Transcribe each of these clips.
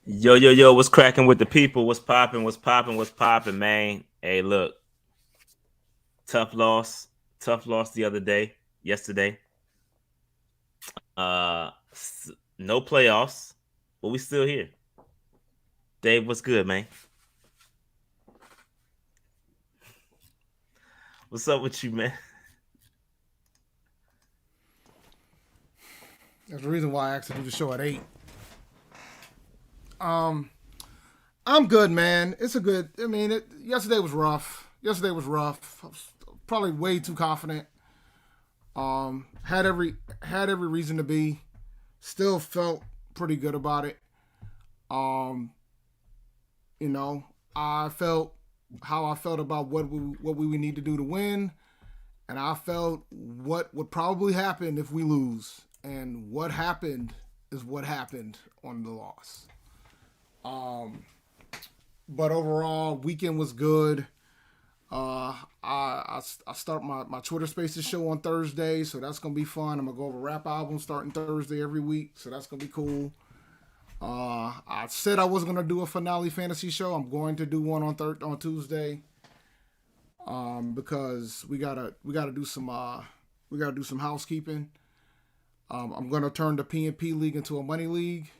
Yo, yo, yo, what's cracking with the people? What's popping? What's popping? What's popping, man? Hey, look, tough loss. Tough loss the other day, yesterday. No playoffs, but we still here. Dave, what's good, man? What's up with you, man? That's the reason why I asked to do the show at 8. I'm good, man. It's a good. I mean, yesterday was rough. Yesterday was rough. I was probably way too confident. Had every reason to be. Still felt pretty good about it. Um, you know, I felt how I felt about what we would need to do to win, and I felt what would probably happen if we lose. And what happened is what happened on the loss. Um, but overall, weekend was good. I start my Twitter Spaces show on Thursday, so that's gonna be fun. I'm gonna go over rap albums starting Thursday every week, so that's gonna be cool. I said I wasn't gonna do a finale fantasy show. I'm going to do one on Tuesday. Because we gotta do some housekeeping. I'm gonna turn the PNP league into a money league.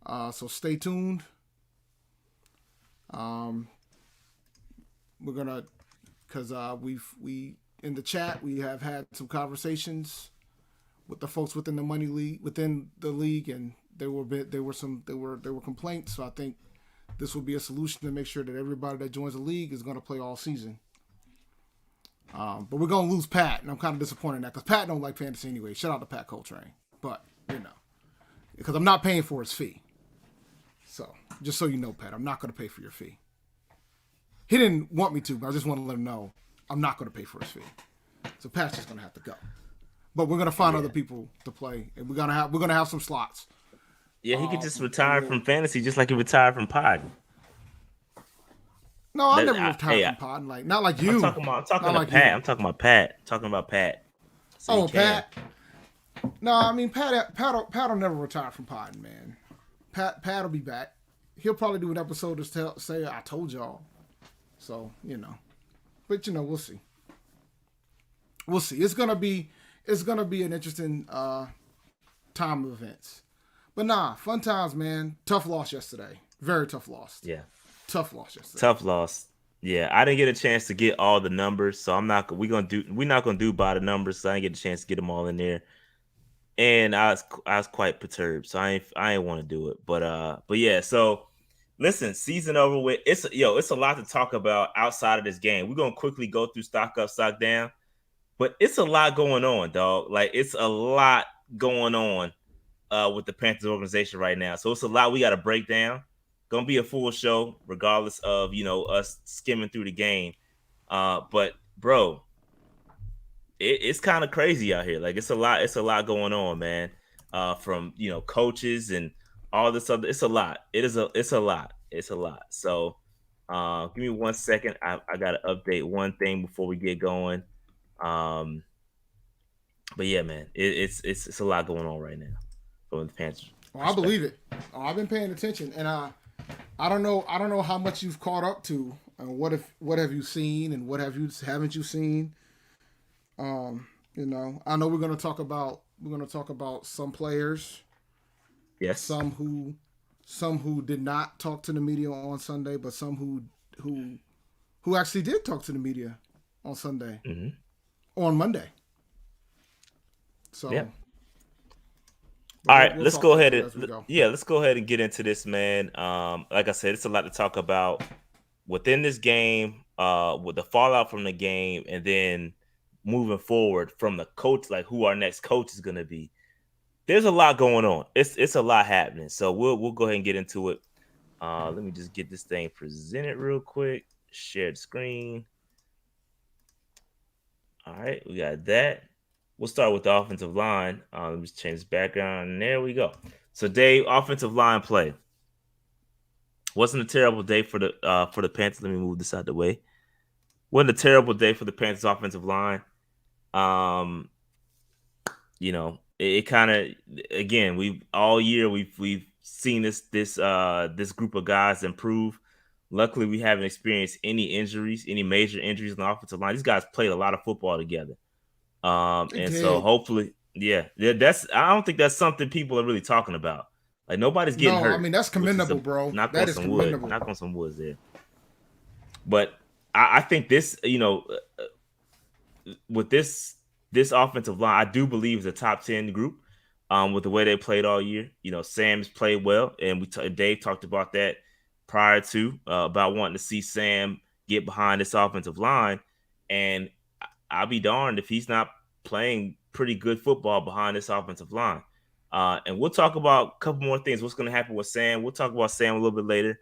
So stay tuned. Um, we're gonna because we in the chat we have had some conversations with the folks within the money league within the league, and there were complaints. So I think this will be a solution to make sure that everybody that joins the league is going to play all season. But we're going to lose Pat, and I'm kind of disappointed in that because Pat don't like fantasy anyway. Shout out to Pat Coltrane, but because I'm not paying for his fee. So just so you know, Pat, I'm not going to pay for your fee. He didn't want me to, but I just want to let him know I'm not going to pay for his fee. So Pat's just going to have to go. But we're going to find Yeah, other people to play, and we're gonna have some slots. yeah. He could just retire We'll, from fantasy, just like he retired from pod. no, I That, never retired hey, from pod. Like not like I'm you, talking about. I'm talking not to like Pat. you. I'm talking about Pat. Talking about Pat. So he Oh, can. Pat. No, I mean Pat will never retire from pod, man. Pat'll be back. He'll probably do an episode to say I told y'all. So but we'll see. We'll see. It's gonna be an interesting time of events. But nah, fun times, man. Tough loss yesterday. Very tough loss. Yeah. Tough loss yesterday. Tough loss. Yeah, I didn't get a chance to get all the numbers, so I'm not. We're not gonna do by the numbers, so I didn't get a chance to get them all in there. And I was quite perturbed, so I ain't want to do it. But yeah. So listen, season over with. It's a lot to talk about outside of this game. We're gonna quickly go through stock up, stock down, but it's a lot going on, dog. Like it's a lot going on with the Panthers organization right now. So it's a lot we got to break down. Gonna be a full show, regardless of us skimming through the game. But bro, it's kind of crazy out here. Like it's a lot. It's a lot going on, man. From coaches and all this other. It's a lot. It is a. It's a lot. It's a lot. So, give me 1 second. I gotta update one thing before we get going. Um, but yeah, man, it's a lot going on right now from the Panthers Oh, I believe perspective. it. Oh, I've been paying attention, and I don't know. I don't know how much you've caught up to. What have you seen, and what haven't you seen? I know we're gonna talk about some players, Yes. some who did not talk to the media on Sunday, but some who actually did talk to the media on Sunday Hmm. on Monday. Yeah. So, but All we'll, right, we'll let's talk go about ahead that and as we go. let's go ahead and get into this, man. Like I said, it's a lot to talk about within this game, with the fallout from the game, and then moving forward from the coach, like who our next coach is gonna be. There's a lot going on. It's a lot happening. So we'll go ahead and get into it. Let me just get this thing presented real quick. Share the screen. All right, we got that. We'll start with the offensive line. Let me just change this background. And there we go. So, Dave, offensive line play wasn't a terrible day for the Panthers. Let me move this out of the way. Wasn't a terrible day for the Panthers offensive line. Um, it kind of again we all year we've seen this group of guys improve. Luckily, we haven't experienced any major injuries on the offensive line. These guys played a lot of football together. They And so did. hopefully, yeah, that's I don't think that's something people are really talking about. Like nobody's getting No, I hurt, mean that's which is commendable, bro. knock on That is some wood, commendable. knock on some woods there. But I think this, with this offensive line, I do believe is a top 10 group. With the way they played all year, Sam's played well, and Dave talked about that prior to about wanting to see Sam get behind this offensive line, and I'll be darned if he's not playing pretty good football behind this offensive line. And we'll talk about a couple more things. What's going to happen with Sam? We'll talk about Sam a little bit later.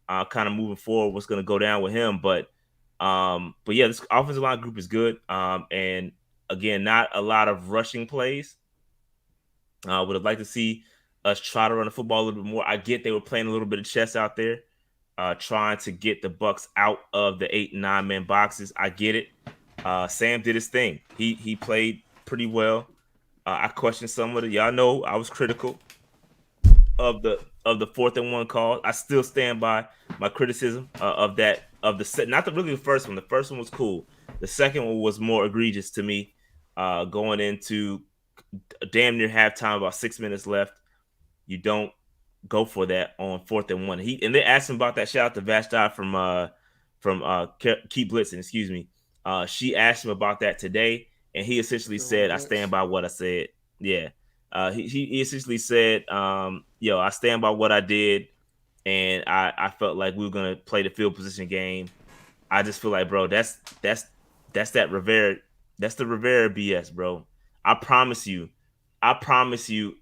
Kind of moving forward, what's going to go down with him. But yeah, this offensive line group is good. And again, not a lot of rushing plays. Would have liked to see us try to run the football a little bit more. I get they were playing a little bit of chess out there, trying to get the Bucs out of the 8 and 9 man boxes. I get it. Sam did his thing. He played pretty well. I questioned some of it. Y'all know I was critical of the 4th and 1 call. I still stand by my criticism of that, of the set. Not really the first one. The first one was cool. The second one was more egregious to me. Going into damn near halftime, about 6 minutes left. You don't go for that on 4th and 1. And they asked him about that. Shout out to Vashti from Keep Blitzing, excuse me. She asked him about that today, and he essentially said, "I stand by what I said." Yeah, he essentially said, I stand by what I did, and I felt like we were gonna play the field position game. I just feel like, bro, that's that Rivera, that's the Rivera BS, bro. I promise you,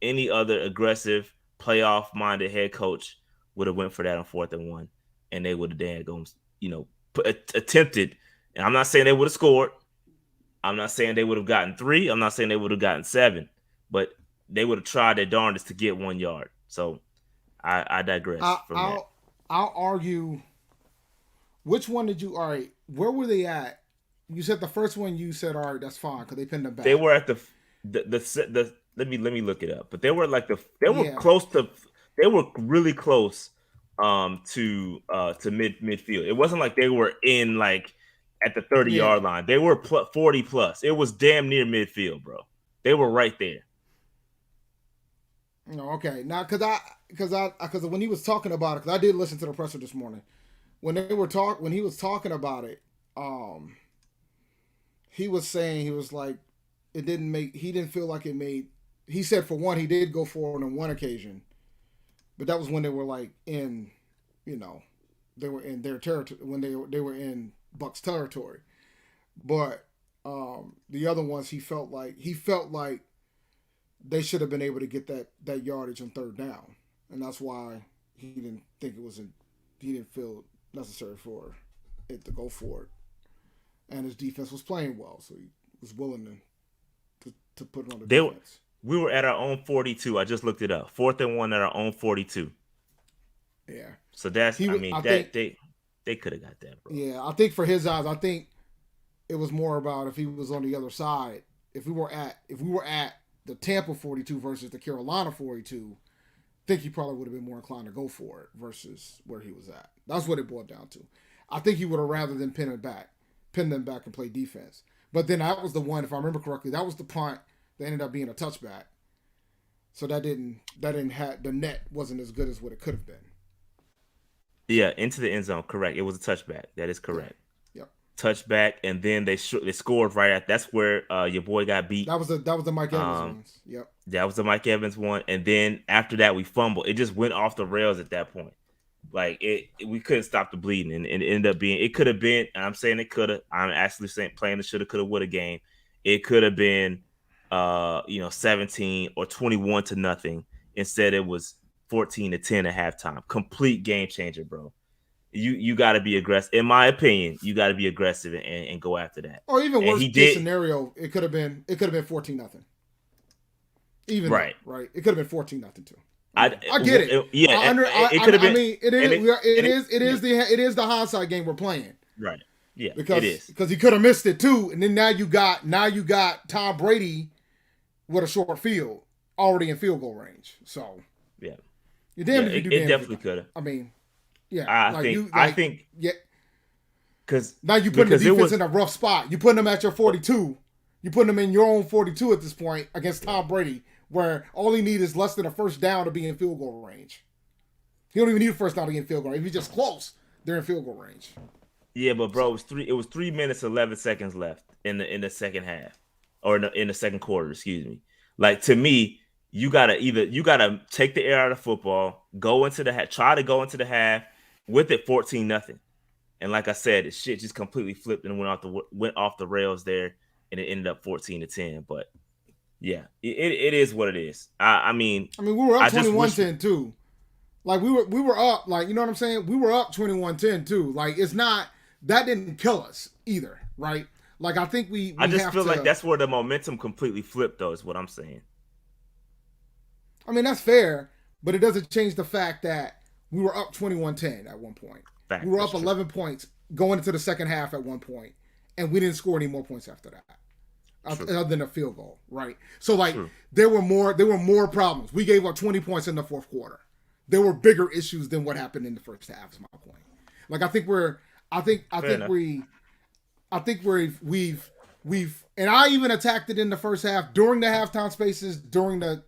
any other aggressive playoff minded head coach would have went for that on 4th and 1, and they would have attempted. And I'm not saying they would have scored. I'm not saying they would have gotten 3. I'm not saying they would have gotten 7, but they would have tried their darndest to get 1 yard. So I digress from that. I'll argue. Which one did you? All right, where were they at? You said the first one. You said, all right, that's fine because they pinned them back. They were at the let me look it up. But they were like were close to, they were really close to midfield. It wasn't like they were in like at the 30-yard line. They were 40 plus. It was damn near midfield, bro. They were right there. No, okay. Now, because when he was talking about it, because I did listen to the presser this morning. When he was talking about it, he was saying, he was like, he didn't feel like it made. He said for one, he did go for it on one occasion, but that was when they were like in, they were in their territory, when they were in Bucs territory. But the other ones, he felt like they should have been able to get that yardage on 3rd down, and that's why he didn't feel necessary for it to go for it. And his defense was playing well, so he was willing to put it on the defense. We were at our own 42. I just looked it up. 4th and 1 at our own 42. Yeah. So that's, they could have got that, bro. Yeah, I think for his eyes, I think it was more about if he was on the other side. If we were at the Tampa 42 versus the Carolina 42, I think he probably would have been more inclined to go for it versus where he was at. That's what it boiled down to. I think he would have rather than pin them back and play defense. But then that was the one, if I remember correctly, that was the punt that ended up being a touchback. So that didn't have, the net wasn't as good as what it could have been. Yeah, into the end zone, correct. It was a touchback. That is correct. Yep. Touchback, and then they scored right at. That's where your boy got beat. That was the Mike Evans ones. Yep. That was the Mike Evans one, and then after that we fumbled. It just went off the rails at that point. Like we couldn't stop the bleeding, and it ended up being. It could have been. And I'm saying it could have. I'm actually saying playing the shoulda, coulda, woulda game. It could have been, 17 or 21-0. Instead, it was 14-10 at halftime. Complete game changer, bro. You got to be aggressive. In my opinion, you got to be aggressive and go after that. Or even worst case scenario, it could have been 14-0. Even right. It could have been 14-0 too. I get it. It could have been. I mean, it is the hindsight game we're playing. Right. Yeah. Because he could have missed it too, and then now you got Tom Brady with a short field already in field goal range. So yeah. You're Yeah, damned if you do, it damned if you definitely don't. could have. I mean, yeah, I like think you, I like think yeah. because Now you putting the because it defense was in a rough spot. You putting them at your 42. You putting them in your own 42 at this point against Tom Brady, where all he needs is less than a first down to be in field goal range. He don't even need a first down to get in field goal range. If he's just close, they're in field goal range. yeah, but bro, So, it was 3 minutes 11 seconds left in the second half or in the second quarter. Excuse me. Like to me, you gotta take the air out of football, go into the try to go into the half with it 14-0. And like I said, the shit just completely flipped and went off the rails there, and it ended up 14-10. But yeah, it is what it is. I mean, I mean, we were up I just wish 21-10 too. Like we were up, like, you know what I'm saying? We were up 21-10 too. Like, it's not, that didn't kill us either, right? Like, I think I we just have feel like to, that's where the momentum completely flipped, though, is what I'm saying. I mean, that's fair, but it doesn't change the fact that we were up 21-10 at one point. We Fact, were that's up true. 11 points going into the second half at one point, and we didn't score any more points after that. True. Other than a field goal, right? So like True. there were more problems. We gave up 20 points in the fourth quarter. There were bigger issues than what happened in the first half. Is my point. Like I think we've and I even attacked it in the first half during the halftime spaces during the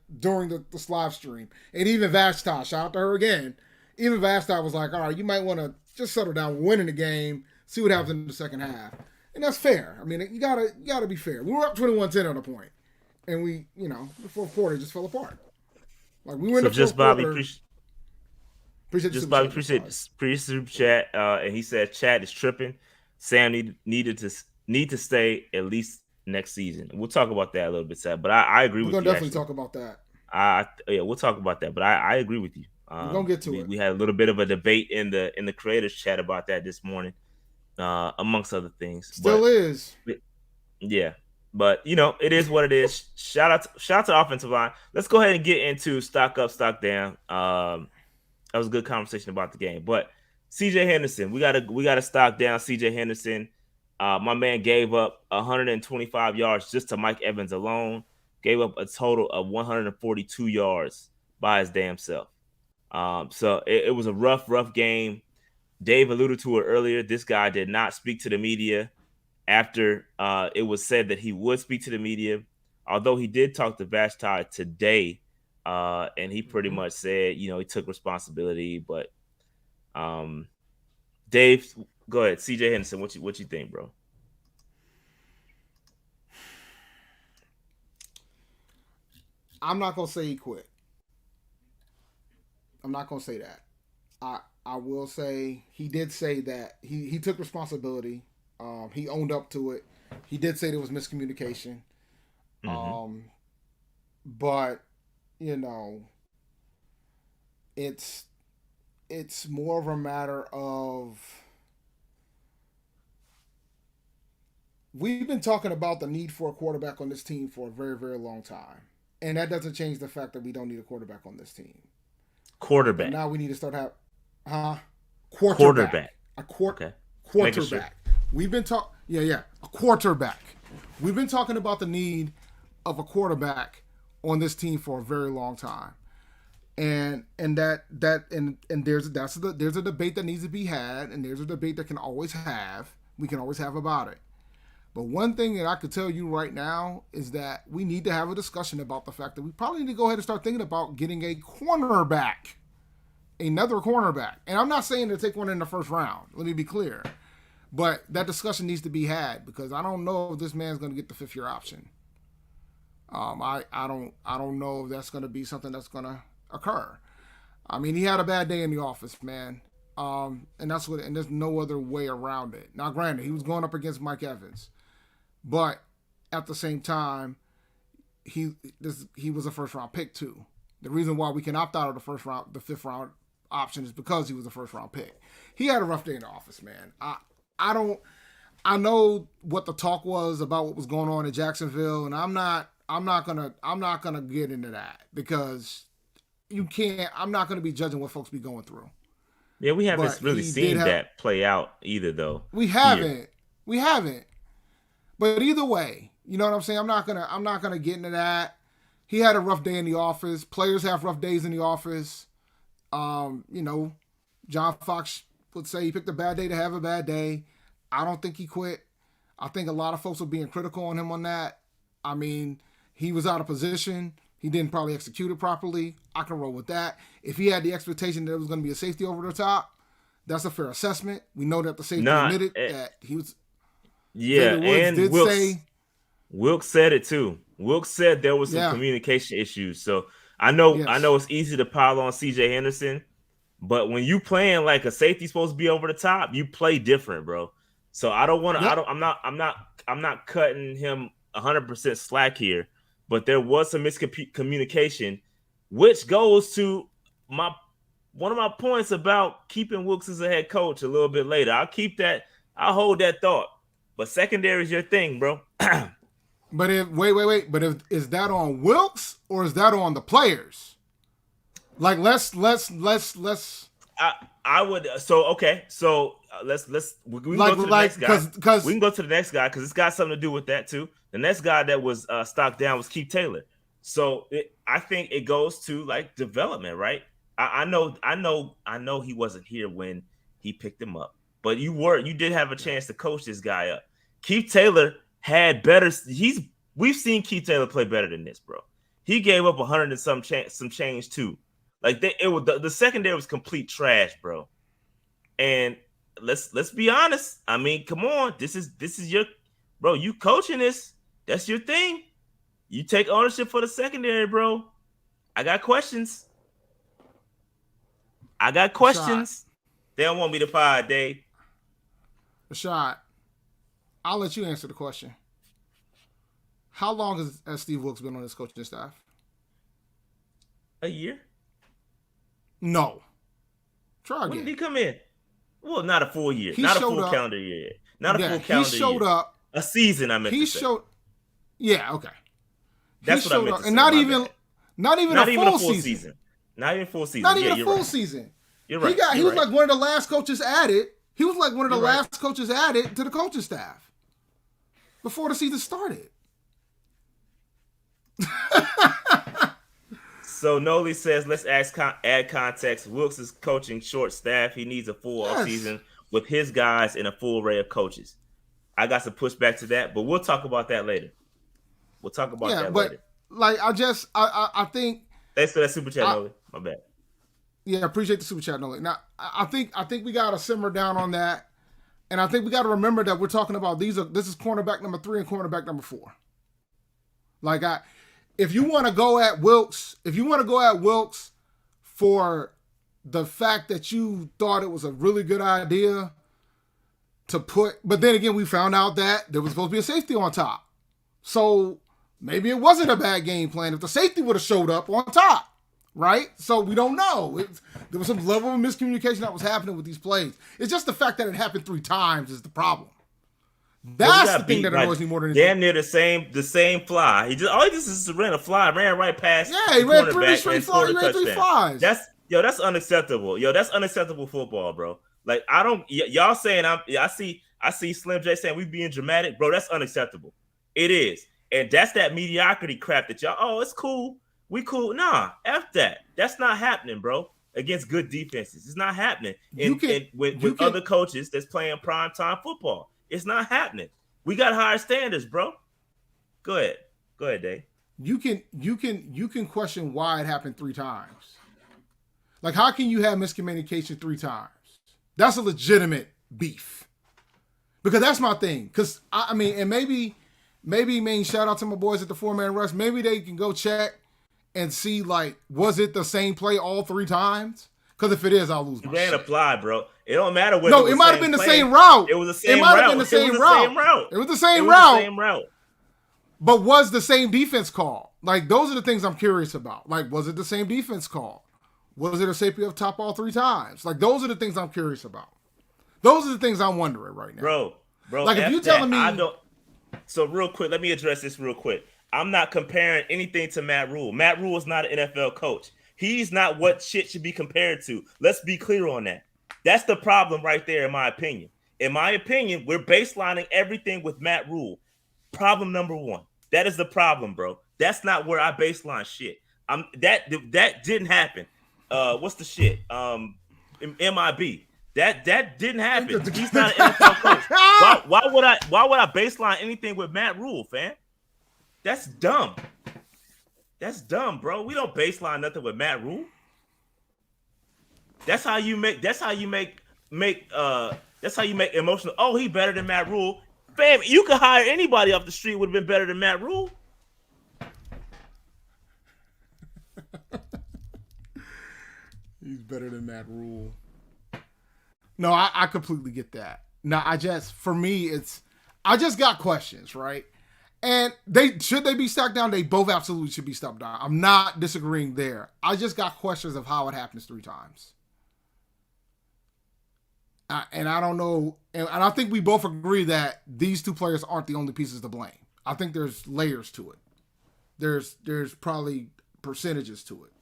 live stream, and even Vashta, shout out to her again. Even Vashta was like, all right, you might want to just settle down, winning the game, see what happens in the second half. And that's fair. I mean, you gotta be fair. We were up 21-10 on a point, and the fourth quarter just fell apart. Like we were in So the fourth just Bobby, quarter. Appreciate the just super Bobby, chat, appreciate super chat. And he said chat is tripping. Sam need to stay at least next season. We'll talk about that a little bit, Sam. But I agree We're with gonna you definitely actually. talk about that. Yeah, we'll talk about that. But I agree with you. We're gonna get to it. We had a little bit of a debate in the creators chat about that this morning, amongst other things. Still is. Yeah, but it is what it is. Shout out to offensive line. Let's go ahead and get into stock up, stock down. That was a good conversation about the game. But CJ Henderson, we gotta stock down CJ Henderson. My man gave up 125 yards just to Mike Evans alone. Gave up a total of 142 yards by his damn self. So it was a rough game. Dave alluded to it earlier. This guy did not speak to the media after it was said that he would speak to the media, although he did talk to Vashti today, and he pretty much said, he took responsibility. But Dave, go ahead. CJ Henderson, what you think, bro? I'm not gonna say he quit. I'm not gonna say that. I will say he did say that he took responsibility. He owned up to it. He did say there was miscommunication. Mm-hmm. But it's more of a matter of we've been talking about the need for a quarterback on this team for a very, very long time. And that doesn't change the fact that we don't need a quarterback on this team. Quarterback. But now we need to start quarterback. Quarterback. Sure. We've been talking, a quarterback. We've been talking about the need of a quarterback on this team for a very long time, and there's a debate that needs to be had, and there's a debate that we can always have about it. But one thing that I could tell you right now is that we need to have a discussion about the fact that we probably need to go ahead and start thinking about getting a cornerback. Another cornerback. And I'm not saying to take one in the first round. Let me be clear. But that discussion needs to be had because I don't know if this man's going to get the fifth-year option. I don't know if that's going to be something that's going to occur. I mean, he had a bad day in the office, man. And there's no other way around it. Now, granted, he was going up against Mike Evans. But at the same time, he was a first-round pick, too. The reason why we can opt out of the fifth-round option is because he was a first-round pick. He had a rough day in the office, man. I know what the talk was about what was going on in Jacksonville, and I'm not gonna get into that because I'm not gonna be judging what folks be going through. Yeah, we haven't really seen that play out either, though. We haven't. But either way, you know what I'm saying? I'm not gonna get into that. He had a rough day in the office. Players have rough days in the office. You know, John Fox would say he picked a bad day to have a bad day. I don't think he quit. I think a lot of folks are being critical on him on that. I mean, he was out of position. He didn't probably execute it properly. I can roll with that. If he had the expectation that it was going to be a safety over the top, that's a fair assessment. We know that the safety admitted that he was. Yeah, and Wilkes said it too. Wilkes said there was some communication issues. So I know it's easy to pile on CJ Henderson, but when you playing like a safety supposed to be over the top, you play different, bro. So I don't want to. Yep. I'm not cutting him 100% slack here, but there was some miscommunication, which goes to one of my points about keeping Wilkes as a head coach a little bit later. I'll hold that thought. But secondary is your thing, bro. But is that on Wilkes or is that on the players? Like let's. I would. So okay. So let's we can go to the next guy. We can go to the next guy because it's got something to do with that too. The next guy that was stocked down was Keith Taylor. So I think it goes to like development, right? I know he wasn't here when he picked him up, but you did have a chance to coach this guy up. Keith Taylor had better. We've seen Keith Taylor play better than this, bro. He gave up 100 and some change too. Like the secondary was complete trash, bro. And let's be honest. I mean, come on. This is your bro. You coaching this. That's your thing. You take ownership for the secondary, bro. I got questions. Rashad. They don't want me to fire Dave. Rashad, I'll let you answer the question. How long has Steve Wilkes been on his coaching staff? A year? No. Try again. When did he come in? Well, not a full year. Not a full calendar year. Not a full calendar year. He showed up. A season, I meant to say. Yeah, okay. That's what I meant to say. And not even a full season. Not even full season. Not even a full season. You're right. He was like one of the last coaches added. He was like one of the last coaches added to the coaching staff before the season started. So Noli says, let's add context. Wilkes is coaching short staff. He needs a full offseason with his guys and a full array of coaches. I got some pushback to that, but we'll talk about that later. We'll talk about that later. Like I think. Thanks for that super chat, Noli. My bad. Yeah, I appreciate the super chat, Noli. Now I think we gotta simmer down on that, and I think we gotta remember that we're talking about this is cornerback number 3 and cornerback number 4. Like if you want to go at Wilkes, for the fact that you thought it was a really good idea to put, but then again, we found out that there was supposed to be a safety on top. So maybe it wasn't a bad game plan if the safety would have showed up on top, right? So we don't know. There was some level of miscommunication that was happening with these plays. It's just the fact that it happened 3 times is the problem. That's the thing that annoys me more than anything. Damn near the same fly. He just ran a fly, ran right past. Yeah, he ran 3 straight flies. He ran 3 flies. That's unacceptable. That's unacceptable football, bro. Like y'all saying I see Slim J saying we being dramatic, bro. That's unacceptable. It is, and that's that mediocrity crap that y'all. Oh, it's cool. We cool. Nah, F that. That's not happening, bro. Against good defenses, it's not happening. With other coaches that's playing primetime football. It's not happening. We got higher standards, bro. Go ahead, Dave. You can question why it happened 3 times. Like, how can you have miscommunication 3 times? That's a legitimate beef. Because that's my thing. Because I mean, and maybe shout out to my boys at the 4-man rush. Maybe they can go check and see, like, was it the same play all 3 times? Because if it is, I'll lose my shit. Ran a fly, bro. It don't matter what. No, it might have been the same route. It was the same route. It might have been the same route. It was the same route. But was the same defense call? Like, those are the things I'm curious about. Like, was it the same defense call? Was it a safety up top all 3 times? Like, those are the things I'm curious about. Those are the things I'm wondering right now. Bro. Like, if you're telling me, I don't. So real quick, let me address this real quick. I'm not comparing anything to Matt Rule. Matt Rule is not an NFL coach. He's not what shit should be compared to. Let's be clear on that. That's the problem right there, in my opinion. In my opinion, we're baselining everything with Matt Rule. Problem number 1. That is the problem, bro. That's not where I baseline shit. That didn't happen. what's the shit? MIB. That didn't happen. He's not an NFL coach. Why would I baseline anything with Matt Rule, fam? That's dumb. That's dumb, bro. We don't baseline nothing with Matt Rule. That's how you make emotional. Oh, he better than Matt Rule. Fam, you could hire anybody off the street would have been better than Matt Rule. He's better than Matt Rule. No, I completely get that. No, I just got questions, right? And should they be stopped down? They both absolutely should be stopped down. I'm not disagreeing there. I just got questions of how it happens 3 times. And I don't know. And I think we both agree that these 2 players aren't the only pieces to blame. I think there's layers to it. There's probably percentages to it.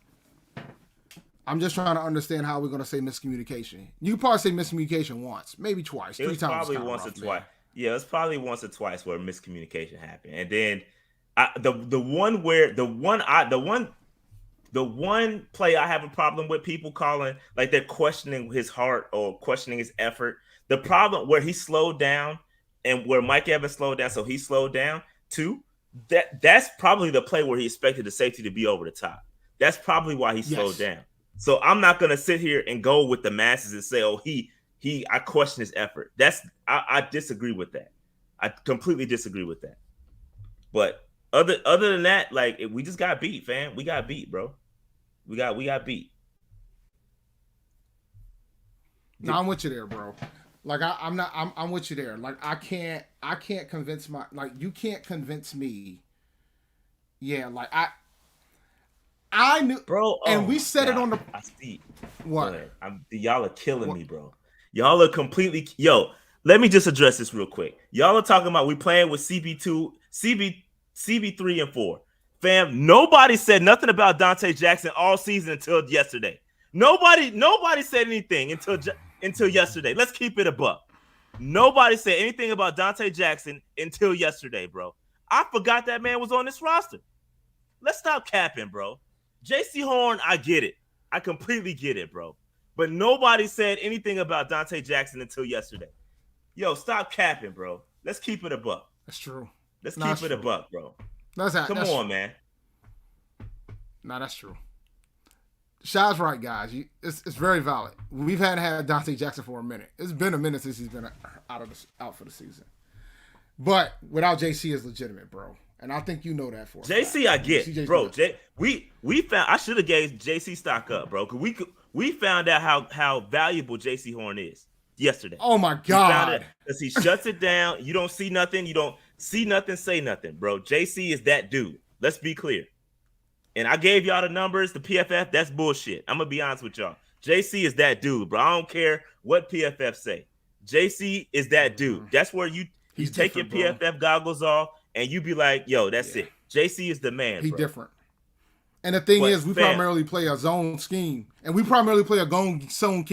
I'm just trying to understand how we're going to say miscommunication. You could probably say miscommunication once, maybe twice, 3 times. Probably once or twice. Yeah, it's probably once or twice where miscommunication happened, and then the one play I have a problem with people calling like they're questioning his heart or questioning his effort. The problem where he slowed down and where Mike Evans slowed down, so he slowed down too. That's probably the play where he expected the safety to be over the top. That's probably why he slowed down. So I'm not gonna sit here and go with the masses and say, "Oh, I question his effort." I disagree with that. I completely disagree with that. But other than that, like we just got beat, fam. We got beat, bro. We got beat. No, I'm with you there, bro. Like I'm with you there. Like I can't convince you can't convince me. Yeah, like I knew, bro, and we said it on the. I see. What? Y'all are killing me, bro. Y'all are completely. Yo, let me just address this real quick. Y'all are talking about we playing with CB3 and 4. Fam, nobody said nothing about Dante Jackson all season until yesterday. Nobody said anything until yesterday. Let's keep it a buck. Nobody said anything about Dante Jackson until yesterday, bro. I forgot that man was on this roster. Let's stop capping, bro. JC Horn, I get it. I completely get it, bro. But nobody said anything about Dante Jackson until yesterday. Yo, stop capping, bro. Let's keep it a buck. That's true. Let's keep it a buck, bro. Come on, man. No, that's true. Shaw's right, guys. It's very valid. We've had Dante Jackson for a minute. It's been a minute since he's been out for the season. But without JC is legitimate, bro. And I think you know that for JC. I get, bro. We found I should have gave JC stock up, bro. Cause we found out how valuable JC Horn is yesterday. Oh my God! Because he shuts it down. You don't see nothing. You don't see nothing. Say nothing, bro. JC is that dude. Let's be clear. And I gave y'all the numbers. The PFF. That's bullshit. I'm gonna be honest with y'all. JC is that dude, bro. I don't care what PFF say. JC is that dude. That's where you take your PFF goggles off. And you be like, yo, that's it. JC is the man. He's different. And the thing is, we primarily play a zone scheme. And we primarily play a zone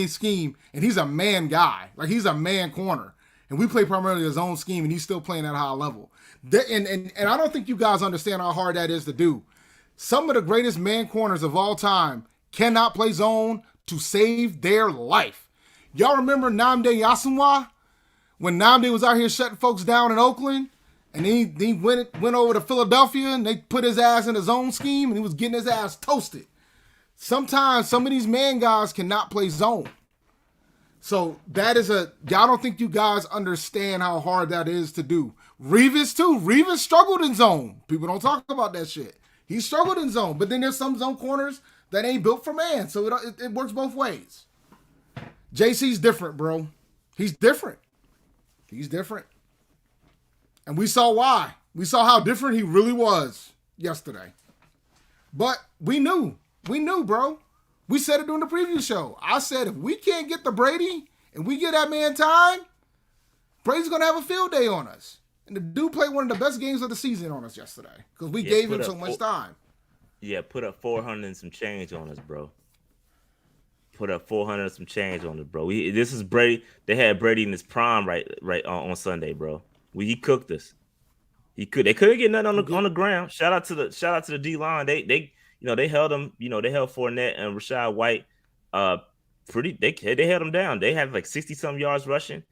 scheme. And he's a man guy. Like, he's a man corner. And we play primarily a zone scheme, and he's still playing at a high level. And I don't think you guys understand how hard that is to do. Some of the greatest man corners of all time cannot play zone to save their life. Y'all remember Nnamdi Asomugha? When Nnamdi was out here shutting folks down in Oakland? And he went over to Philadelphia and they put his ass in a zone scheme and he was getting his ass toasted. Sometimes some of these man guys cannot play zone. So that is y'all don't think you guys understand how hard that is to do. Revis too. Revis struggled in zone. People don't talk about that shit. He struggled in zone. But then there's some zone corners that ain't built for man. So it works both ways. JC's different, bro. He's different. And we saw why. We saw how different he really was yesterday. But we knew, bro. We said it during the preview show. I said if we can't get the Brady and we get that man time, Brady's going to have a field day on us. And the dude played one of the best games of the season on us yesterday because we gave him so much time. Yeah, put up 400 and some change on us, bro. Put up 400 and some change on us, bro. This is Brady. They had Brady in his prime right on Sunday, bro. He cooked us. They couldn't get nothing on the ground. Shout out to the D line. They they held him. They held Fournette and Rashad White. Pretty. They held him down. They had like 60 some yards rushing.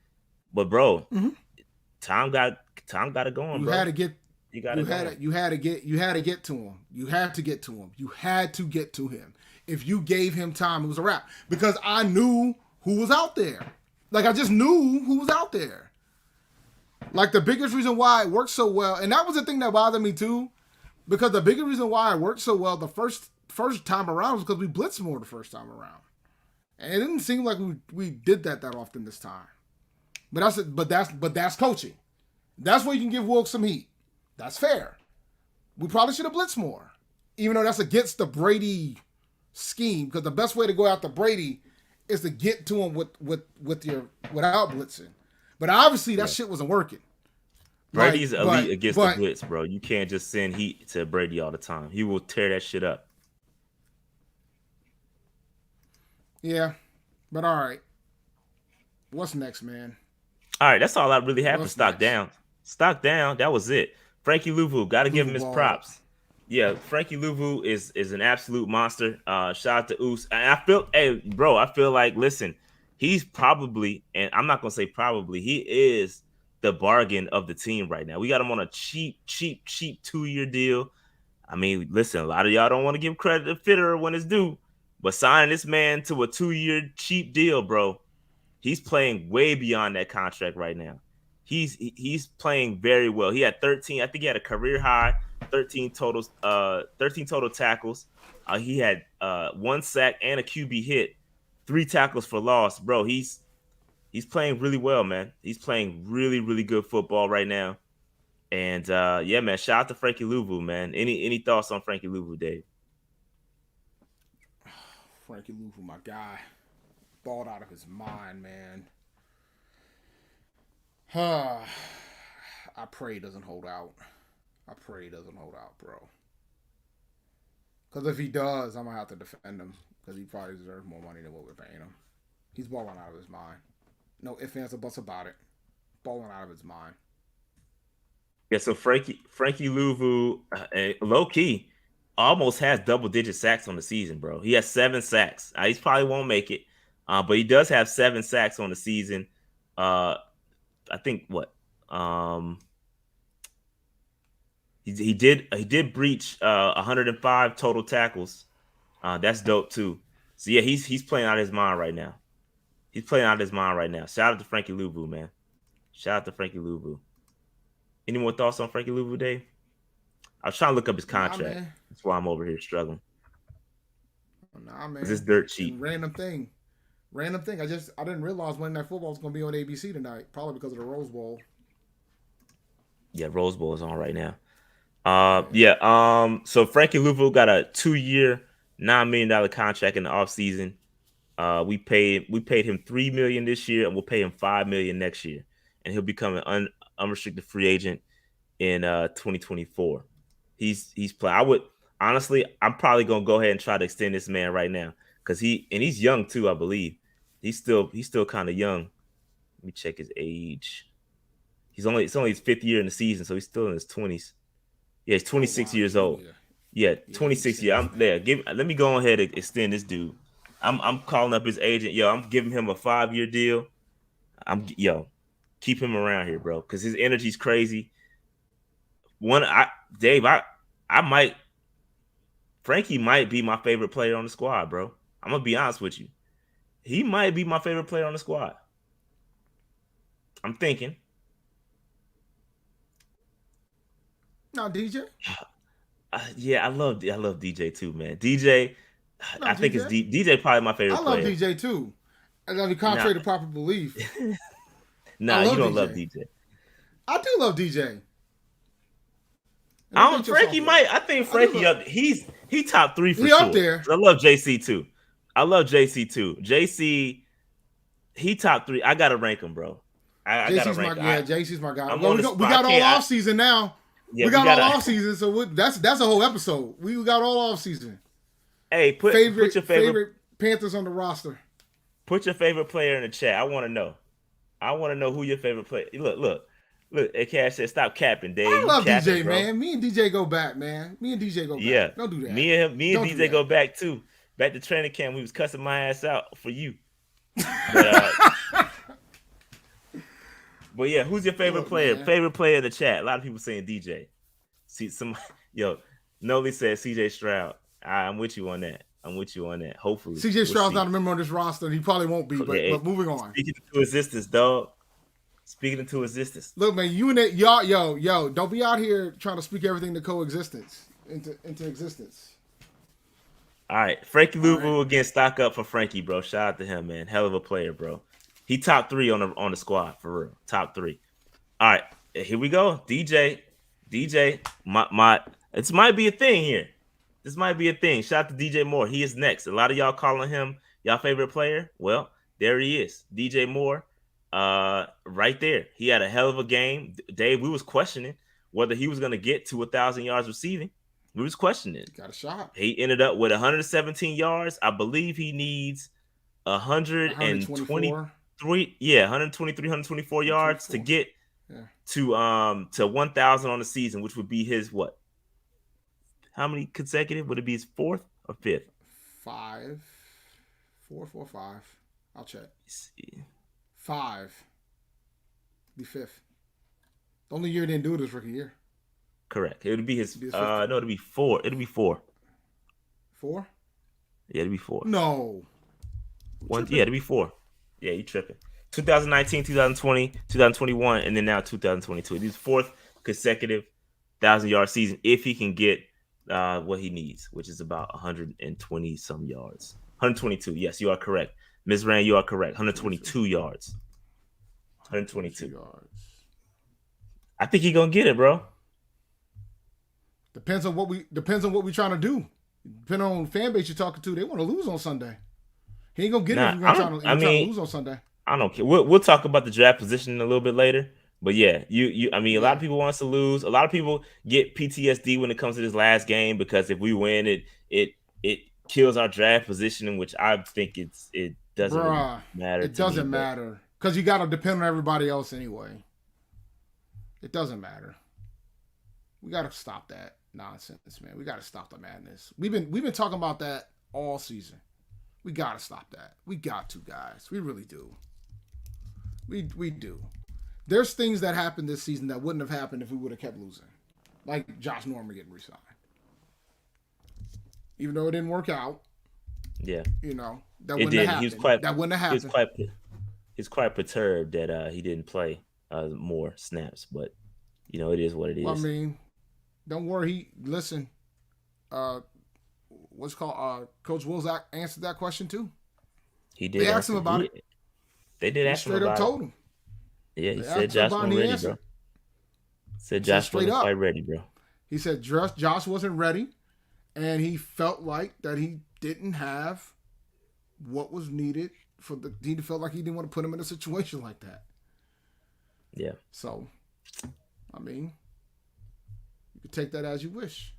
But bro, Mm-hmm. Tom got it going, You bro. had to get. You got it going. You had to get to him. You had to get to him. You had to get to him. If you gave him time, it was a wrap. Because I knew who was out there. Like, I just knew who was out there. Like, the biggest reason why it worked so well, and that was the thing that bothered me too, because the biggest reason why it worked so well the first time around was because we blitzed more the first time around, and it didn't seem like we did that often this time. But that's coaching. That's where you can give Wilkes some heat. That's fair. We probably should have blitzed more, even though that's against the Brady scheme. Because the best way to go after Brady is to get to him without blitzing. But obviously that shit wasn't working. Brady's elite against the blitz, bro. You can't just send heat to Brady all the time. He will tear that shit up. Yeah, but all right. What's next, man? All right, that's all I really have for Stock Down. Stock Down, that was it. Frankie Luvu, got to give him his props. Yeah, Frankie Luvu is an absolute monster. Shout out to Oos. And I feel like, listen, he's probably, and I'm not going to say probably, he is the bargain of the team right now. We got him on a cheap 2-year deal. I mean, listen, a lot of y'all don't want to give credit to Fitterer when it's due, but signing this man to a 2-year cheap deal, bro, he's playing way beyond that contract right now. He's playing very well. He had 13. I think he had a career high 13 total tackles. He had 1 sack and a QB hit, 3 tackles for loss. Bro, he's playing really well, man. He's playing really, really good football right now. And yeah, man, shout out to Frankie Luvu, man. Any thoughts on Frankie Luvu, Dave? Frankie Luvu, my guy. Balled out of his mind, man. I pray he doesn't hold out. Bro. Because if he does, I'm going to have to defend him. Because he probably deserves more money than what we're paying him. He's balling out of his mind. No ifs, ands, or buts about it. Balling out of his mind. Yeah, so Frankie Luvu, low key, almost has double-digit sacks on the season, bro. He has 7 sacks. He probably won't make it, but he does have 7 sacks on the season. I think what he did breach 105 total tackles. That's dope too. So yeah, he's playing out of his mind right now. Shout out to Frankie Luvu, man. Any more thoughts on Frankie Luvu, Dave? I was trying to look up his contract. That's why I'm over here struggling. Nah, man. This dirt cheap. Random thing. I didn't realize when that football was going to be on ABC tonight. Probably because of the Rose Bowl. Yeah, Rose Bowl is on right now. So Frankie Luvu got a 2-year, $9 million contract in the offseason. We paid him $3 million this year, and we'll pay him $5 million next year, and he'll become an unrestricted free agent in 2024. He's playing. I'm probably gonna go ahead and try to extend this man right now because he's young too. I believe he's still kind of young. Let me check his age. It's only his 5th year in the season, so he's still in his 20s. Yeah, he's 26 years old. Yeah, 26 years. I'm there. Let me go ahead and extend this dude. I'm calling up his agent. Yo, I'm giving him a 5-year deal. Keep him around here, bro, because his energy's crazy. Frankie might be my favorite player on the squad, bro. I'm gonna be honest with you. He might be my favorite player on the squad. I'm thinking. No, DJ. Yeah, I love DJ too, man. DJ, I think it's DJ probably my favorite player. I love DJ too. And I mean, contrary to popular belief. Nah, you don't love DJ. I do love DJ. I think Frankie up. He top 3 for he sure. Up there. I love JC too. JC, he top 3. I gotta rank him, bro. I gotta rank him. Yeah, JC's my guy. We got all off season now. Yeah, we got all off season, so that's a whole episode. We got all off season. Hey, put your favorite Panthers on the roster. Put your favorite player in the chat. I want to know who your favorite player. Look. Look, Cash said, "Stop capping, I Dave. You love capping, DJ, bro." man. Me and DJ go back, man. Me and DJ go back. Yeah, Don't do that. me and Don't do DJ that. go back too. Back to training camp, we was cussing my ass out for you. But but yeah, who's your favorite Look, player? man. Favorite player in the chat. A lot of people saying DJ. See some yo, Noli said CJ Stroud. I'm with you on that. I'm with you on that. Hopefully, CJ Stroud's not a member on this roster. He probably won't be, but moving on. Speaking into existence, dog. Speaking into existence. Look, man, you and it, y'all, yo, don't be out here trying to speak everything to coexistence into existence. All right, Frankie Luvu again. Stock up for Frankie, bro. Shout out to him, man. Hell of a player, bro. He top 3 on the squad for real. Top 3. All right, here we go. DJ, my this might be a thing here. This might be a thing. Shout out to DJ Moore. He is next. A lot of y'all calling him y'all favorite player. Well, there he is. DJ Moore. Right there. He had a hell of a game. Dave, we was questioning whether he was going to get to 1,000 yards receiving. We was questioning. Got a shot. He ended up with 117 yards. I believe he needs 123. 124 yards to get to 1,000 on the season, which would be his what? How many consecutive? Would it be his 4th or 5th? 5. 4, 4, 5. I'll check. Let's see. 5. The 5th. The only year he didn't do it was rookie year. Correct. It would be his. No, it'd be 4. It'd be 4. 4? Yeah, it'd be 4. No. Yeah, it'd be 4. Yeah, you tripping. 2019, 2020, 2021, and then now 2022. These 4th consecutive 1,000-yard season if he can get what he needs, which is about 120 some yards. 122. Yes, you are correct. Ms. Rand, you are correct. 122 yards. 122 yards. I think he's gonna get it, bro. Depends on what we trying to do. Depending on the fan base you're talking to, they want to lose on Sunday. He ain't gonna get it if we're trying to lose on Sunday. I don't care. We'll talk about the draft position a little bit later. But yeah, I mean, a lot of people want us to lose. A lot of people get PTSD when it comes to this last game because if we win, it kills our draft positioning, which I think it doesn't really matter. It doesn't matter because you got to depend on everybody else anyway. It doesn't matter. We got to stop that nonsense, man. We got to stop the madness. We've been talking about that all season. We got to stop that. We got to, guys. We really do. We do. There's things that happened this season that wouldn't have happened if we would have kept losing. Like Josh Norman getting re-signed. Even though it didn't work out. Yeah. You know, that wouldn't have happened. That wouldn't have happened. He's quite perturbed that he didn't play more snaps, but you know, it is what it is. Well, I mean, don't worry. Listen, what's called Coach Wills answered that question too. He did. They asked him about it. They did ask him about it. Straight up told him. Yeah, he said Josh wasn't ready, bro. Said Josh wasn't quite ready, bro. He said Josh wasn't ready, and he felt like that he didn't have what was needed for the. He felt like he didn't want to put him in a situation like that. Yeah. So, I mean, you can take that as you wish.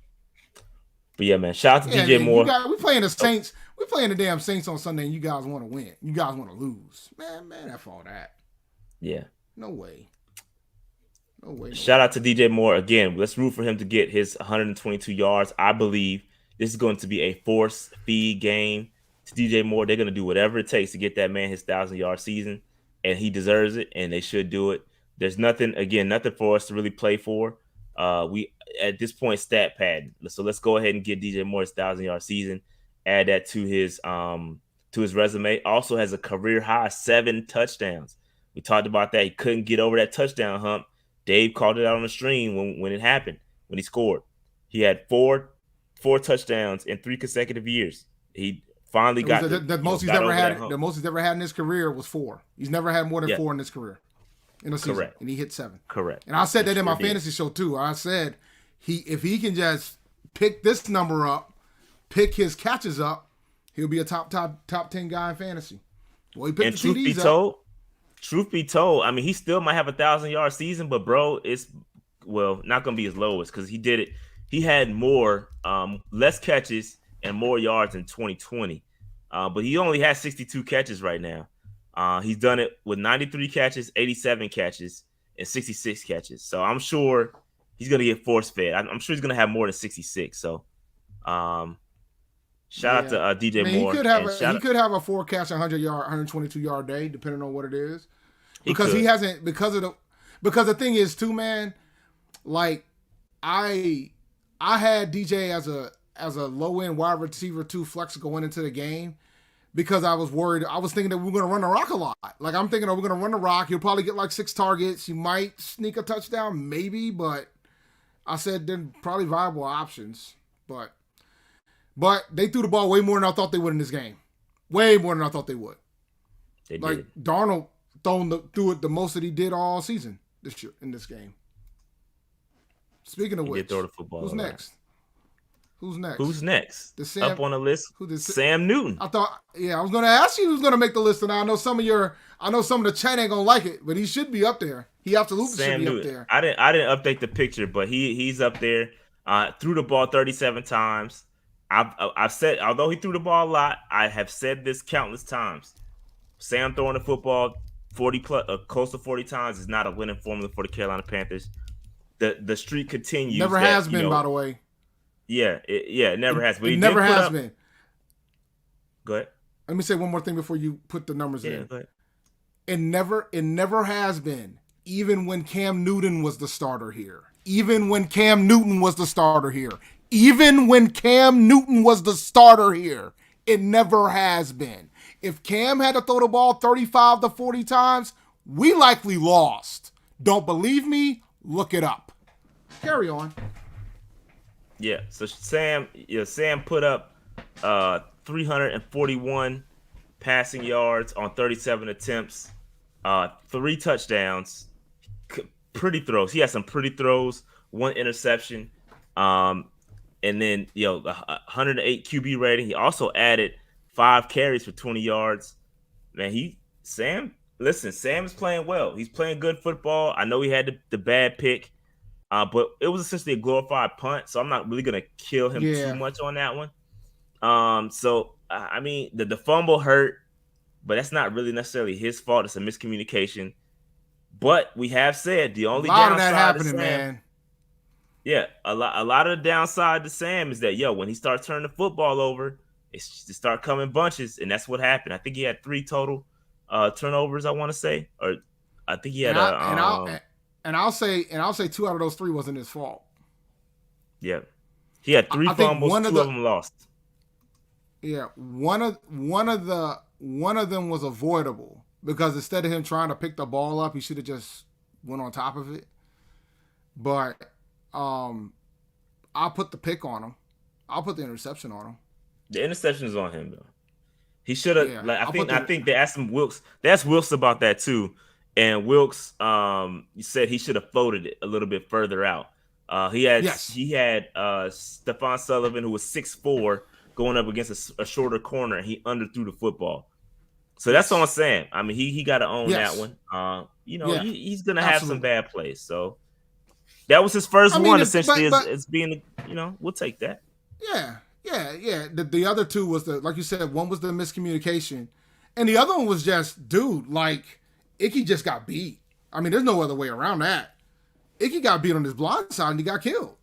But yeah, man, shout out to DJ Moore. We playing the Saints. We playing the damn Saints on Sunday, and you guys want to win. You guys want to lose, man. F all that. Yeah. No way. Shout out to DJ Moore again. Let's root for him to get his 122 yards. I believe this is going to be a force feed game to DJ Moore. They're going to do whatever it takes to get that man his 1,000-yard season, and he deserves it, and they should do it. There's nothing for us to really play for. We at this point stat pad. So let's go ahead and get DJ Moore's 1,000-yard season. Add that to his resume. Also has a career high 7 touchdowns. We talked about that. He couldn't get over that touchdown hump. Dave called it out on the stream when it happened, when he scored. He had four touchdowns in 3 consecutive years. He finally got the most he's ever had. The most he's ever had in his career was 4. He's never had more than 4 in his career in a season. Correct. And he hit 7. Correct. And I said that in my fantasy show too. I said if he can just pick this number up, pick his catches up, he'll be a top 10 guy in fantasy. Well, he picked the TDs up. Truth be told, I mean, he still might have a 1,000-yard season, but bro, it's not gonna be his lowest because he did it. He had more, less catches and more yards in 2020, but he only has 62 catches right now. He's done it with 93 catches, 87 catches, and 66 catches. So I'm sure he's going to get force fed. I'm sure he's going to have more than 66. So shout out to DJ I mean, Moore. he could have a 4 catch, 100-yard, 122-yard day, depending on what it is. Because he hasn't, because the thing is too, man, like I had DJ as a low end wide receiver 2 flex going into the game because I was worried. I was thinking that we were going to run the rock a lot. Like I'm thinking, we're going to run the rock. He'll probably get like 6 targets. He might sneak a touchdown, maybe, but I said then probably viable options. But they threw the ball way more than I thought they would in this game. Way more than I thought they would. They like did. Darnold threw it the most that he did all season this year in this game. Speaking of which, throw the football who's around. next? Who's next? Who's next? Up on the list. Sam Newton. I was going to ask you who's going to make the list, and I know some of the chat ain't going to like it, but he should be up there. He absolutely should be up there. I didn't update the picture, but he's up there. Threw the ball 37 times. I've said, although he threw the ball a lot, I have said this countless times. Sam throwing the football 40 plus, close to 40 times is not a winning formula for the Carolina Panthers. The streak continues. Never has been, by the way. Yeah, it never has. But it never has been. Go ahead. Let me say one more thing before you put the numbers in. Go ahead. It never has been. Even when Cam Newton was the starter here. Even when Cam Newton was the starter here. It never has been. If Cam had to throw the ball 35 to 40 times, we likely lost. Don't believe me? Look it up. Carry on. Yeah, so Sam put up 341 passing yards on 37 attempts, 3 touchdowns, pretty throws. He had some pretty throws, 1 interception, and then 108 QB rating. He also added 5 carries for 20 yards. Man, Sam is playing well. He's playing good football. I know he had the bad pick, but it was essentially a glorified punt, so I'm not really going to kill him too much on that one. So, I mean, the fumble hurt, but that's not really necessarily his fault. It's a miscommunication. But we have said the only downside of that happening, to Sam, man. Yeah, a lot of the downside to Sam is that, when he starts turning the football over, it's just start coming bunches, and that's what happened. I think he had 3 total turnovers, I want to say, or I think he had I'll say 2 out of those 3 wasn't his fault. Yeah, he had 3 fumbles, 2 of them lost. Yeah, one of them was avoidable because instead of him trying to pick the ball up, he should have just went on top of it. But I'll put the pick on him. I'll put the interception on him. The interception is on him though. He should have. Yeah, I think they asked him Wilkes. They asked Wilkes about that too, and Wilkes said he should have floated it a little bit further out. He had Stephon Sullivan, who was 6'4", going up against a shorter corner, and he underthrew the football. So that's all I'm saying. I mean, he got to own that one. He's gonna have some bad plays. So that was his first one. Essentially, it's being we'll take that. Yeah. The other 2 was like you said, one was the miscommunication, and the other one was just, dude, like Icky just got beat. I mean, there's no other way around that. Icky got beat on his blind side and he got killed.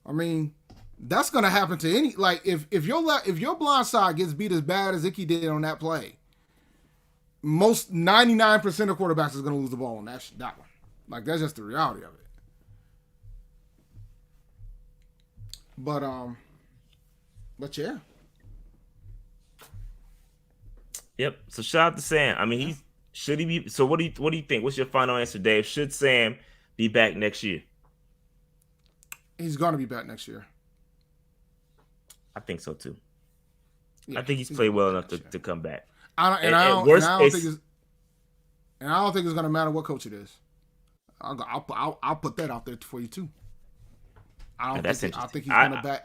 I mean, that's gonna happen to any, like if your blind side gets beat as bad as Icky did on that play, most 99% of quarterbacks is gonna lose the ball on that one. Like that's just the reality of it. But yeah. Yep. So shout out to Sam. I mean, should he be? So what do you think? What's your final answer, Dave? Should Sam be back next year? He's gonna be back next year. I think so too. Yeah, I think he's played well enough to come back. I don't think it's gonna matter what coach it is. I'll put that out there for you too. I think he's gonna back.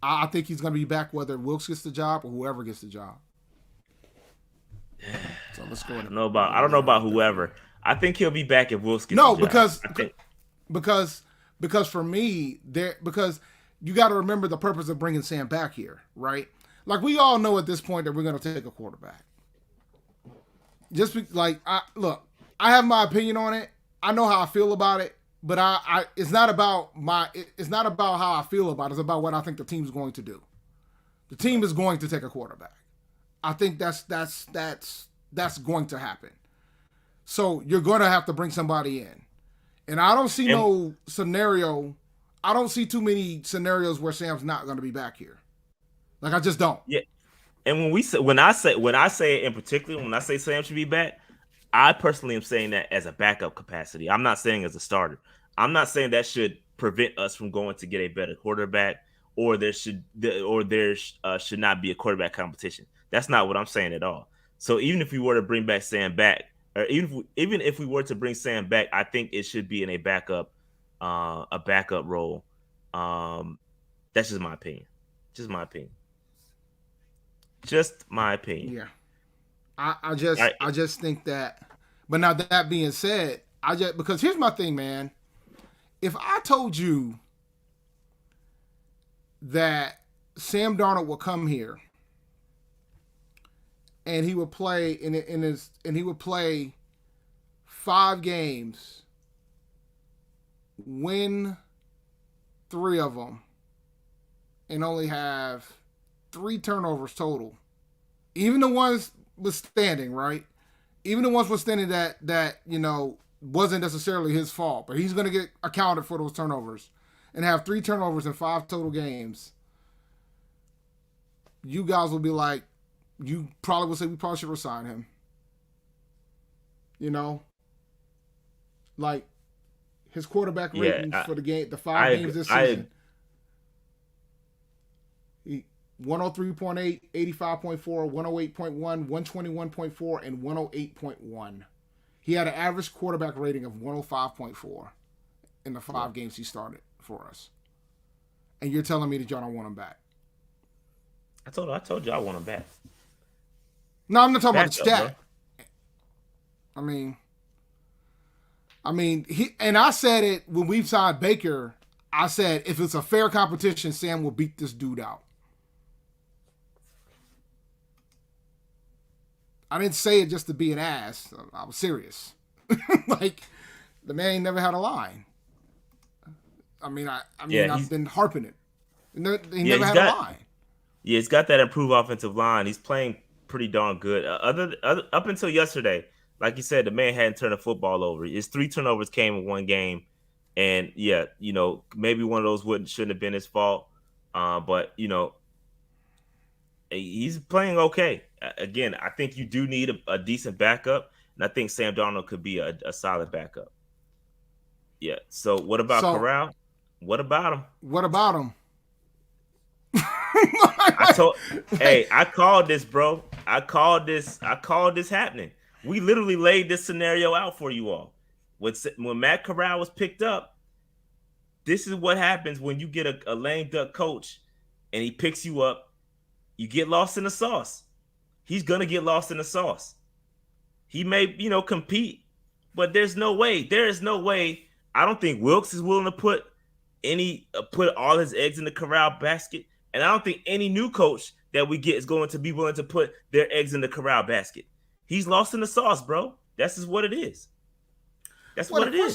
I think he's gonna be back whether Wilkes gets the job or whoever gets the job. So let's go. I don't know about whoever. I think he'll be back if Wilkes gets the job. Because for me, because you got to remember the purpose of bringing Sam back here, right? Like we all know at this point that we're gonna take a quarterback. I have my opinion on it. I know how I feel about it, but it's not about how I feel about it. It's about what I think the team's going to do. The team is going to take a quarterback. I think that's going to happen. So you're going to have to bring somebody in. And I don't see no scenario. I don't see too many scenarios where Sam's not going to be back here. Like, I just don't. Yeah. And when I say in particular, when I say Sam should be back, I personally am saying that as a backup capacity. I'm not saying as a starter. I'm not saying that should prevent us from going to get a better quarterback, or there should not be a quarterback competition. That's not what I'm saying at all. So even if we were to bring back Sam back, or even if we were to bring Sam back, I think it should be in a backup role. That's just my opinion. Just my opinion. Just my opinion. Yeah. I just think that. But now that being said, because here's my thing, man. If I told you that Sam Darnold will come here and he would play and he would play 5 games, win 3 of them, and only have 3 turnovers total, even the ones withstanding, right? Even the ones withstanding that wasn't necessarily his fault, but he's going to get accounted for those turnovers, and have 3 turnovers in 5 total games. You guys will be like, you probably will say we probably should resign him. Like his quarterback ratings for the 5 games this season. 103.8, 85.4, 108.1, 121.4, and 108.1. He had an average quarterback rating of 105.4 in the 5 games he started for us. And you're telling me that y'all don't want him back? I told you I want him back. No, I'm not talking about the stat. I mean, I said it when we signed Baker. I said if it's a fair competition, Sam will beat this dude out. I didn't say it just to be an ass. I was serious. Like, the man ain't never had a line. I've been harping it. He never had a line. Yeah, he's got that improved offensive line. He's playing pretty darn good. Up until yesterday, like you said, the man hadn't turned the football over. His 3 turnovers came in 1 game, and maybe one of those shouldn't have been his fault. But he's playing okay. Again, I think you do need a decent backup, and I think Sam Darnold could be a solid backup. Yeah. So what about Corral? What about him? What about him? I called this, bro. I called this happening. We literally laid this scenario out for you all. When Matt Corral was picked up, this is what happens when you get a lame duck coach and he picks you up. You get lost in the sauce. He's gonna get lost in the sauce. He may, compete, but there's no way. There is no way. I don't think Wilkes is willing to put all his eggs in the Corral basket, and I don't think any new coach that we get is going to be willing to put their eggs in the Corral basket. He's lost in the sauce, bro. That's just what it is. That's what it is.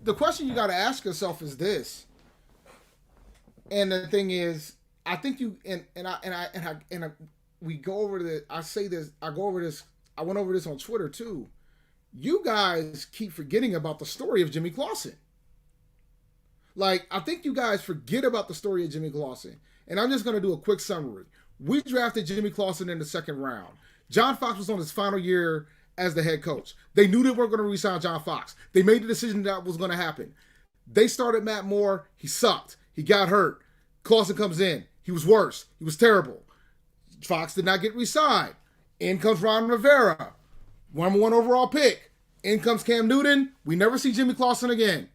The question you gotta ask yourself is this, and the thing is, I think we go over the. I say this. I go over this. I went over this on Twitter too. You guys keep forgetting about the story of Jimmy Clausen. Like, I think you guys forget about the story of Jimmy Clausen. And I'm just going to do a quick summary. We drafted Jimmy Clausen in the 2nd round. John Fox was on his final year as the head coach. They knew they weren't going to re-sign John Fox. They made the decision that was going to happen. They started Matt Moore. He sucked. He got hurt. Clausen comes in. He was worse. He was terrible. Fox did not get re-signed. In comes Ron Rivera, number 1 overall pick. In comes Cam Newton. We never see Jimmy Clausen again.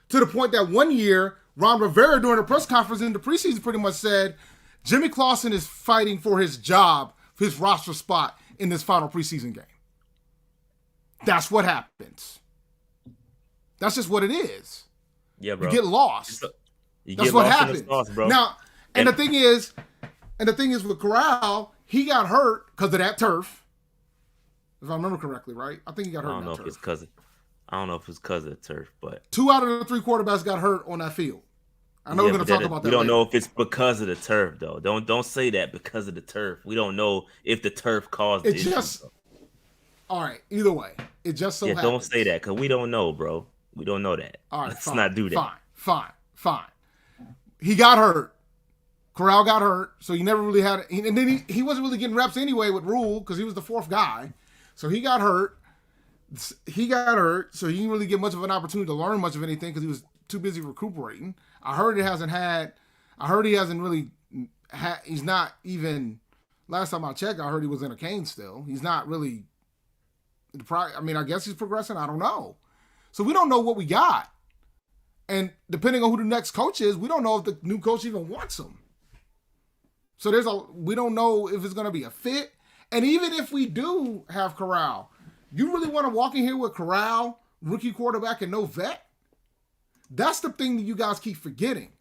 To the point that one year, Ron Rivera during a press conference in the preseason pretty much said, Jimmy Clausen is fighting for his job, his roster spot in this final preseason game. That's what happens. That's just what it is. Yeah, bro. You get lost. That's what happens, bro. Now, and the thing is with Corral, he got hurt because of that turf. If I remember correctly, right? I think he got hurt. I don't know if it's because I don't know if it's because of the turf, but 2 out of the 3 quarterbacks got hurt on that field. I know yeah, we're going but to talk about we that don't later. know if it's because of the turf though. Don't say that because of the turf. We don't know if the turf caused It the issue. just, all right, either way, it just so Yeah, don't say happens. that because we don't know, bro. We don't know that. All right, Let's fine, not do that. fine. He got hurt. Corral got hurt, so he never really had, and then he wasn't really getting reps anyway with Rule because he was the 4th guy. So he got hurt. So he didn't really get much of an opportunity to learn much of anything because he was too busy recuperating. I heard he hasn't really he's not even, last time I checked, I heard he was in a cane still. He's not really, I mean, I guess he's progressing. I don't know. So we don't know what we got. And depending on who the next coach is, we don't know if the new coach even wants him. So we don't know if it's going to be a fit. And even if we do have Corral, you really want to walk in here with Corral, rookie quarterback, and no vet? That's the thing that you guys keep forgetting.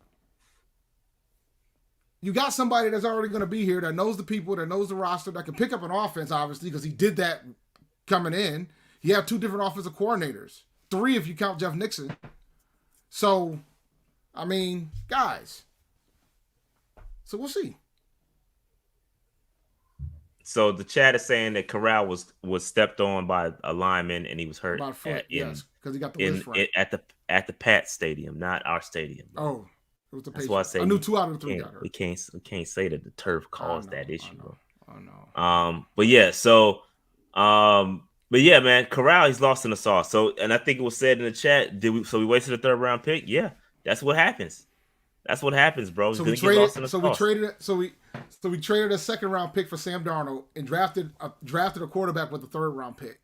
You got somebody that's already going to be here, that knows the people, that knows the roster, that can pick up an offense, obviously, because he did that coming in. He had 2 different offensive coordinators. 3 if you count Jeff Nixon. So, I mean, guys. So we'll see. So the chat is saying that Corral was stepped on by a lineman and he was hurt. By foot, yes, because he got the list right. At the Pat Stadium, not our stadium. Oh, it was the That's why I say I knew 2 out of the 3 got hurt. We can't say that the turf caused that issue, bro. I know. But yeah, so but yeah, man, Corral, he's lost in the sauce. So, and I think it was said in the chat, we wasted a 3rd round pick? Yeah, that's what happens. That's what happens, bro. So we traded a 2nd round pick for Sam Darnold and drafted a quarterback with a 3rd round pick.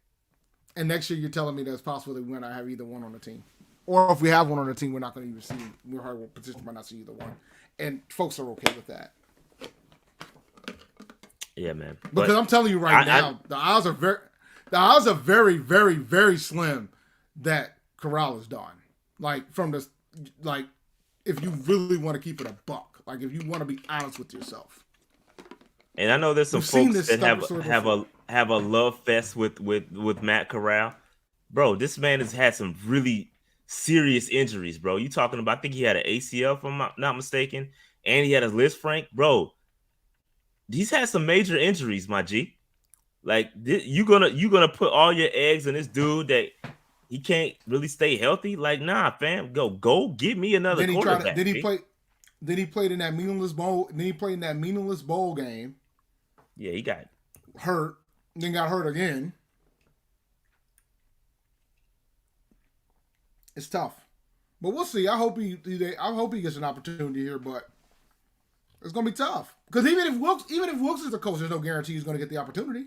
And next year you're telling me there's possible that we might not have either one on the team. Or if we have one on the team, we're not going to even see, we're position might not see either one. And folks are okay with that. Yeah, man. Because I'm telling you now, the odds are very, very, very slim that Corral is done. If you really want to keep it a buck, like if you want to be honest with yourself. And I know there's some folks that have a love fest with Matt Corral. Bro, this man has had some really serious injuries, bro. You talking about, I think he had an ACL, if I'm not mistaken, and he had a Liz Frank. Bro, he's had some major injuries, my G. Like, you gonna put all your eggs in this dude that he can't really stay healthy? Like, nah, fam, go get me another quarterback. Then he played in that meaningless bowl. Then he played in that meaningless bowl game. Yeah, he got hurt. Then got hurt again. It's tough, but we'll see. I hope he gets an opportunity here, but it's gonna be tough because even if Wilkes is the coach, there's no guarantee he's gonna get the opportunity.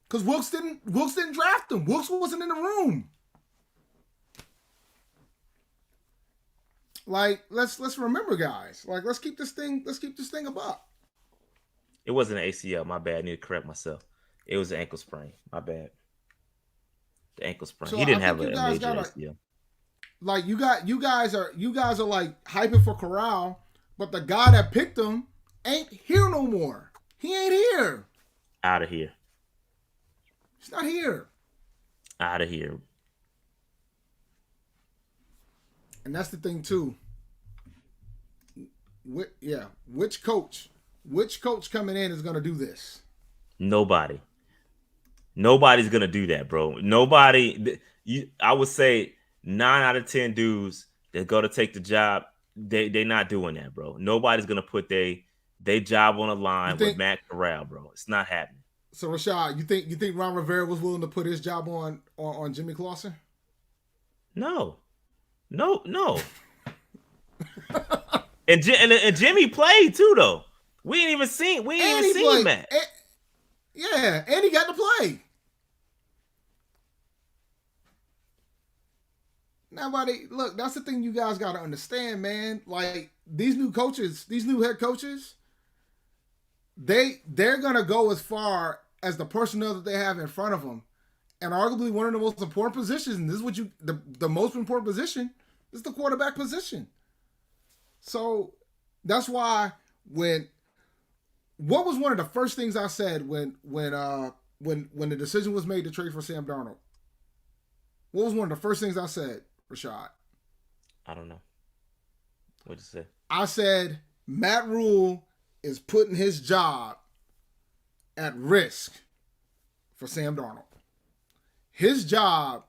Because Wilkes didn't draft him. Wilkes wasn't in the room. Like, let's remember, guys. Like, let's keep this thing a buck. It wasn't an ACL. My bad. I need to correct myself. It was an ankle sprain. My bad. The ankle sprain. So he didn't have a major ACL. Like, you guys are like hyping for Corral, but the guy that picked him ain't here no more. He ain't here. Out of here. He's not here. Out of here. And that's the thing too. Which coach coming in is going to do this? Nobody. Nobody's going to do that, bro. Nobody. I would say 9 out of 10 dudes that go to take the job, they're not doing that, bro. Nobody's going to put their job on the line with Matt Corral, bro. It's not happening. So Rashad, you think Ron Rivera was willing to put his job on Jimmy Clausen? No. and Jimmy played too, though. We ain't even seen Matt. And he got to play. Look, that's the thing you guys got to understand, man. Like, these new head coaches, they're gonna go as far as the personnel that they have in front of them, and arguably one of the most important positions. And this is the most important position is the quarterback position. So that's why what was one of the first things I said when the decision was made to trade for Sam Darnold? What was one of the first things I said, Rashad? I don't know. What'd you say? I said Matt Rule is putting his job at risk for Sam Darnold. His job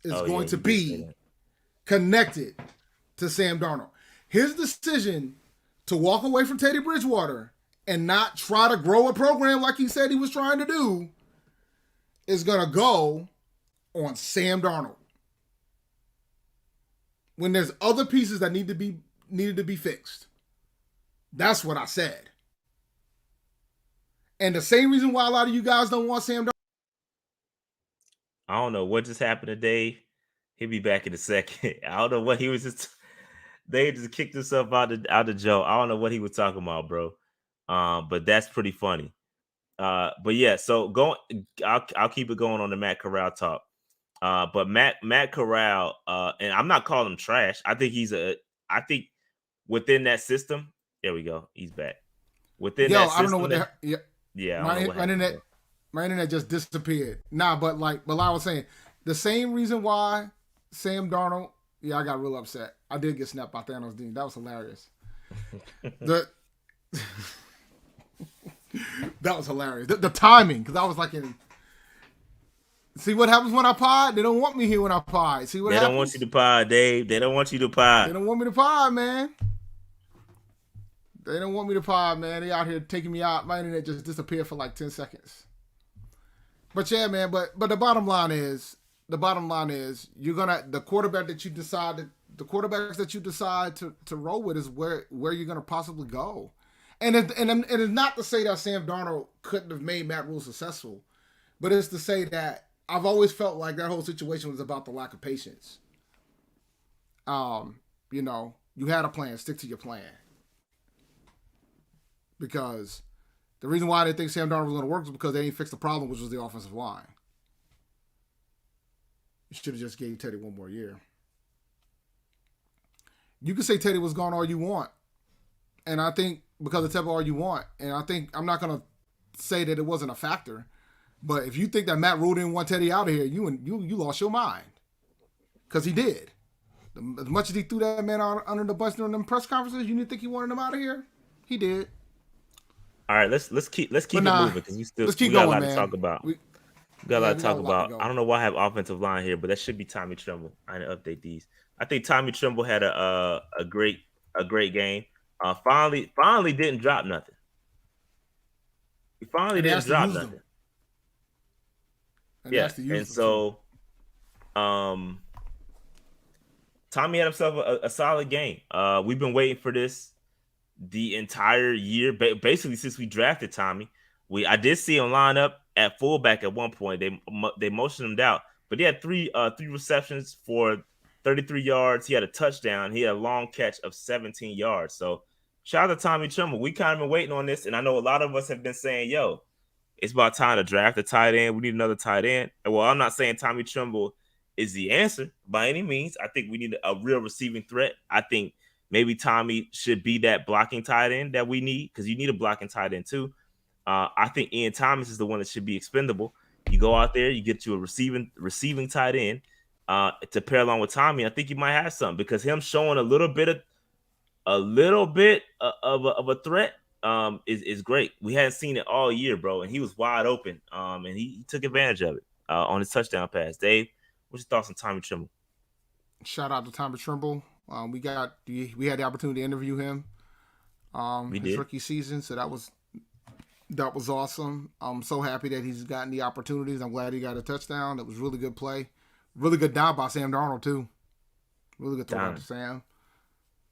is Oh yeah, going to you did say be that. connected to Sam Darnold. His decision to walk away from Teddy Bridgewater and not try to grow a program like he said he was trying to do is going to go on Sam Darnold. When there's other pieces that needed to be fixed. That's what I said. And the same reason why a lot of you guys don't want Sam Darnold. I don't know what just happened to Dave. He'll be back in a second. I don't know what he was just. They just kicked himself out the Joe. I don't know what he was talking about, bro. But that's pretty funny. But yeah, so going, I'll keep it going on the Matt Corral talk. But Matt Corral, and I'm not calling him trash. I think within that system, there we go. He's back. Within Yo, that I don't know system, what the yeah, I don't know my what my happened, internet bro. my internet just disappeared. Nah, but like I was saying, the same reason why Sam Darnold, yeah, I got real upset. I did get snapped by Thanos Dean. That was hilarious. The that was hilarious. The timing, because I was like in. See what happens when I pod? They don't want me here when I pod. See what They don't want you happens? to pod, Dave. They don't want you to They pod. don't want me to pod, man. They don't want me to pod, man. They out here taking me out. My internet just disappeared for like 10 seconds. But yeah, man. But the bottom line is, you're gonna the quarterbacks that you decide to roll with is where you're gonna possibly go. And it's not to say that Sam Darnold couldn't have made Matt Rule successful, but it's to say that I've always felt like that whole situation was about the lack of patience. You had a plan, stick to your plan. Because the reason why they think Sam Darnold was going to work is because they didn't fix the problem, which was the offensive line. You should have just gave Teddy one more year. You can say Teddy was gone all you want. And I think because of Teddy all you want. And I think I'm not going to say that it wasn't a factor. But if you think that Matt Rule didn't want Teddy out of here, you lost your mind. Because he did. As much as he threw that man under the bus during them press conferences, you didn't think he wanted him out of here? He did. All right, let's keep it moving because let's we keep got a going, lot to man. talk about. We We got a lot to got talk a lot to about. go. I don't know why I have offensive line here, but that should be Tommy Trimble. I need to update these. I think Tommy Trimble had a great game. Finally didn't drop nothing. He finally And they didn't actually drop used him. nothing. And they Yeah, actually and used him too. so um Tommy had himself a solid game. We've been waiting for this the entire year, basically since we drafted Tommy. I did see him line up at fullback at one point. They motioned him out, but he had three receptions for 33 yards. He had a touchdown. He had a long catch of 17 yards. So shout out to Tommy Trimble. We kind of been waiting on this, and I know a lot of us have been saying, "Yo, it's about time to draft a tight end. We need another tight end." And well, I'm not saying Tommy Trimble is the answer by any means. I think we need a real receiving threat. I think maybe Tommy should be that blocking tight end that we need because you need a blocking tight end too. I think Ian Thomas is the one that should be expendable. You go out there, you get you a receiving tight end to pair along with Tommy. I think you might have something because him showing of a threat is great. We hadn't seen it all year, bro, and he was wide open. And he took advantage of it on his touchdown pass. Dave, what's your thoughts on Tommy Trimble? Shout out to Tommy Trimble. We had the opportunity to interview him We his did. rookie season, so that was awesome. I'm so happy that he's gotten the opportunities. I'm glad he got a touchdown. It was really good play. Really good down by Sam Darnold too. Really good throw out to Sam.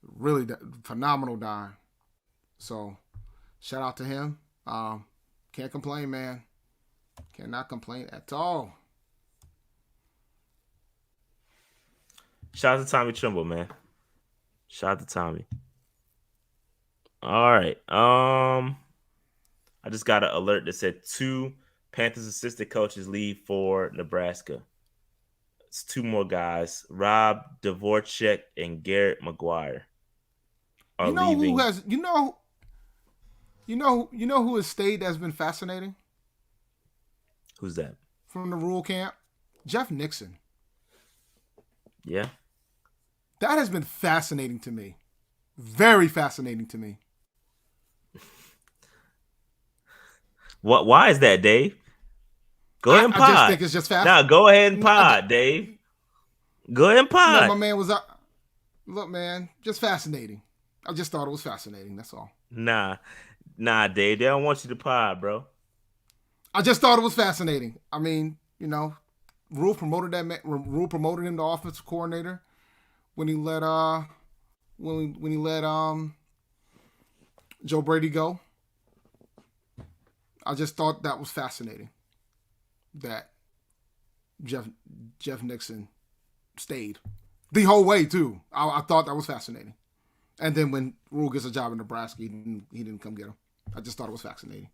Really phenomenal dime. So shout out to him. Can't complain, man. Cannot complain at all. Shout out to Tommy Trimble, man. Shout out to Tommy. All right. I just got an alert that said 2 Panthers assistant coaches leave for Nebraska. It's 2 more guys. Rob Dvorak and Garrett McGuire are You know who leaving. has who has stayed that's been fascinating Who's that? from the Rule camp? Jeff Nixon. Yeah. That has been fascinating to me. Very fascinating to me. What? Why is that, Dave? Go ahead and I just pod. think it's just fast. Nah, go ahead and pod, Dave. Go ahead and Man, my pod. man was look, man, just fascinating. I just thought it was fascinating. That's all. Nah, Dave. They don't want you to pod, bro. I just thought it was fascinating. I mean, you know, Rule promoted him to offensive coordinator when he let Joe Brady go. I just thought that was fascinating. That Jeff Nixon stayed the whole way too. I thought that was fascinating. And then when Rule gets a job in Nebraska, he didn't come get him. I just thought it was fascinating.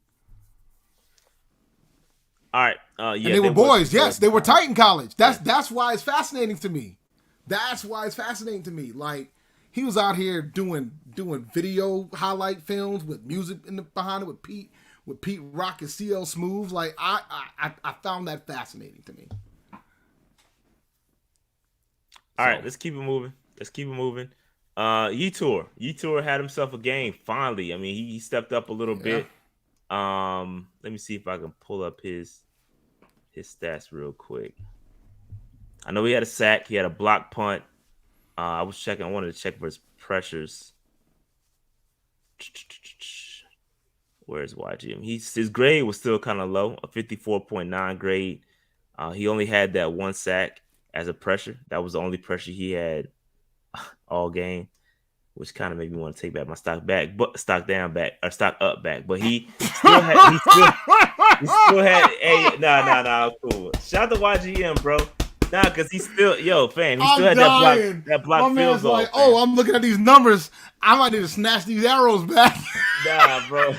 All right. Yeah, and they were boys. Yes, they were tight in college. That's why it's fascinating to me. That's why it's fascinating to me. Like, he was out here doing video highlight films with music behind it with Pete Rock and CL Smooth. Like, I found that fascinating to me. All right, let's keep it moving. Yetur had himself a game finally. I mean, he stepped up a little bit. Let me see if I can pull up his stats real quick. I know he had a sack. He had a block punt. I wanted to check for his pressures. Where's YGM? His grade was still kind of low, a 54.9 grade. He only had that one sack as a pressure. That was the only pressure he had all game, which kind of made me want to take back my stock up back. But he still had cool. Shout out to YGM, bro. Nah, because he still had that block my field goal. Like, oh, I'm looking at these numbers. I might need to snatch these arrows back. Nah, bro.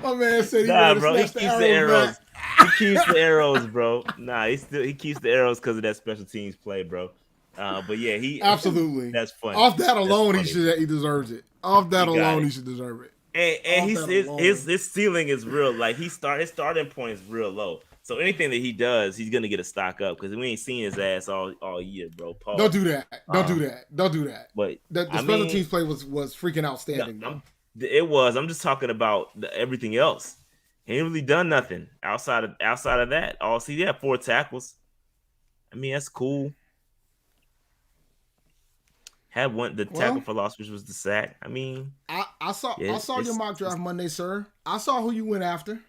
My man said bro, he keeps the arrows. He keeps the arrows, bro. Nah, he keeps the arrows because of that special teams play, bro. But yeah, he absolutely. That's funny. Off that alone, he deserves it. Off that alone, he should deserve it. And his ceiling is real. Like his starting point is real low. So anything that he does, he's gonna get a stock up because we ain't seen his ass all year, bro. Pause. Don't do that. Don't do that. But the special teams play was freaking outstanding. No, it was. I'm just talking about everything else. He ain't really done nothing outside of that. He had 4 tackles. I mean, that's cool. Had the tackle for loss, which was the sack. I mean, I saw your mock draft Monday, sir. I saw who you went after.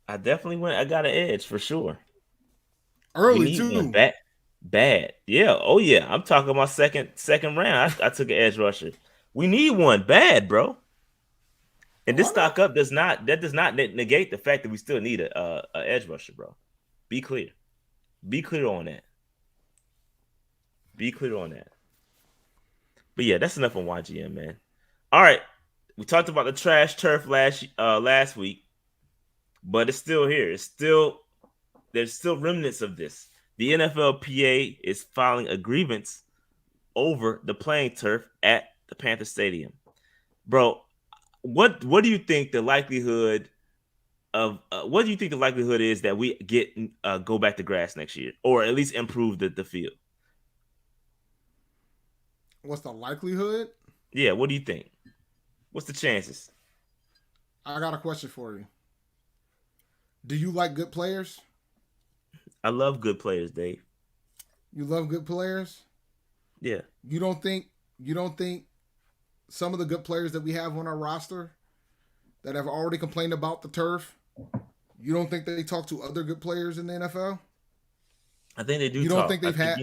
I definitely went. I got an edge for sure. Early too. Bad. Yeah. Oh yeah. I'm talking about second round. I took an edge rusher. We need one bad, bro. And this stock up does not negate the fact that we still need a edge rusher, bro. Be clear. Be clear on that. But yeah, that's enough on YGM, man. All right, we talked about the trash turf last week, but it's still here. There's still remnants of this. The NFLPA is filing a grievance over the playing turf at the Panther Stadium, bro. What do you think the likelihood of is that we go back to grass next year, or at least improve the field? What's the likelihood? Yeah, what do you think? What's the chances? I got a question for you. Do you like good players? I love good players, Dave. You love good players? Yeah. You don't think some of the good players that we have on our roster that have already complained about the turf, you don't think they talk to other good players in the NFL? I think they do. You don't think they've had?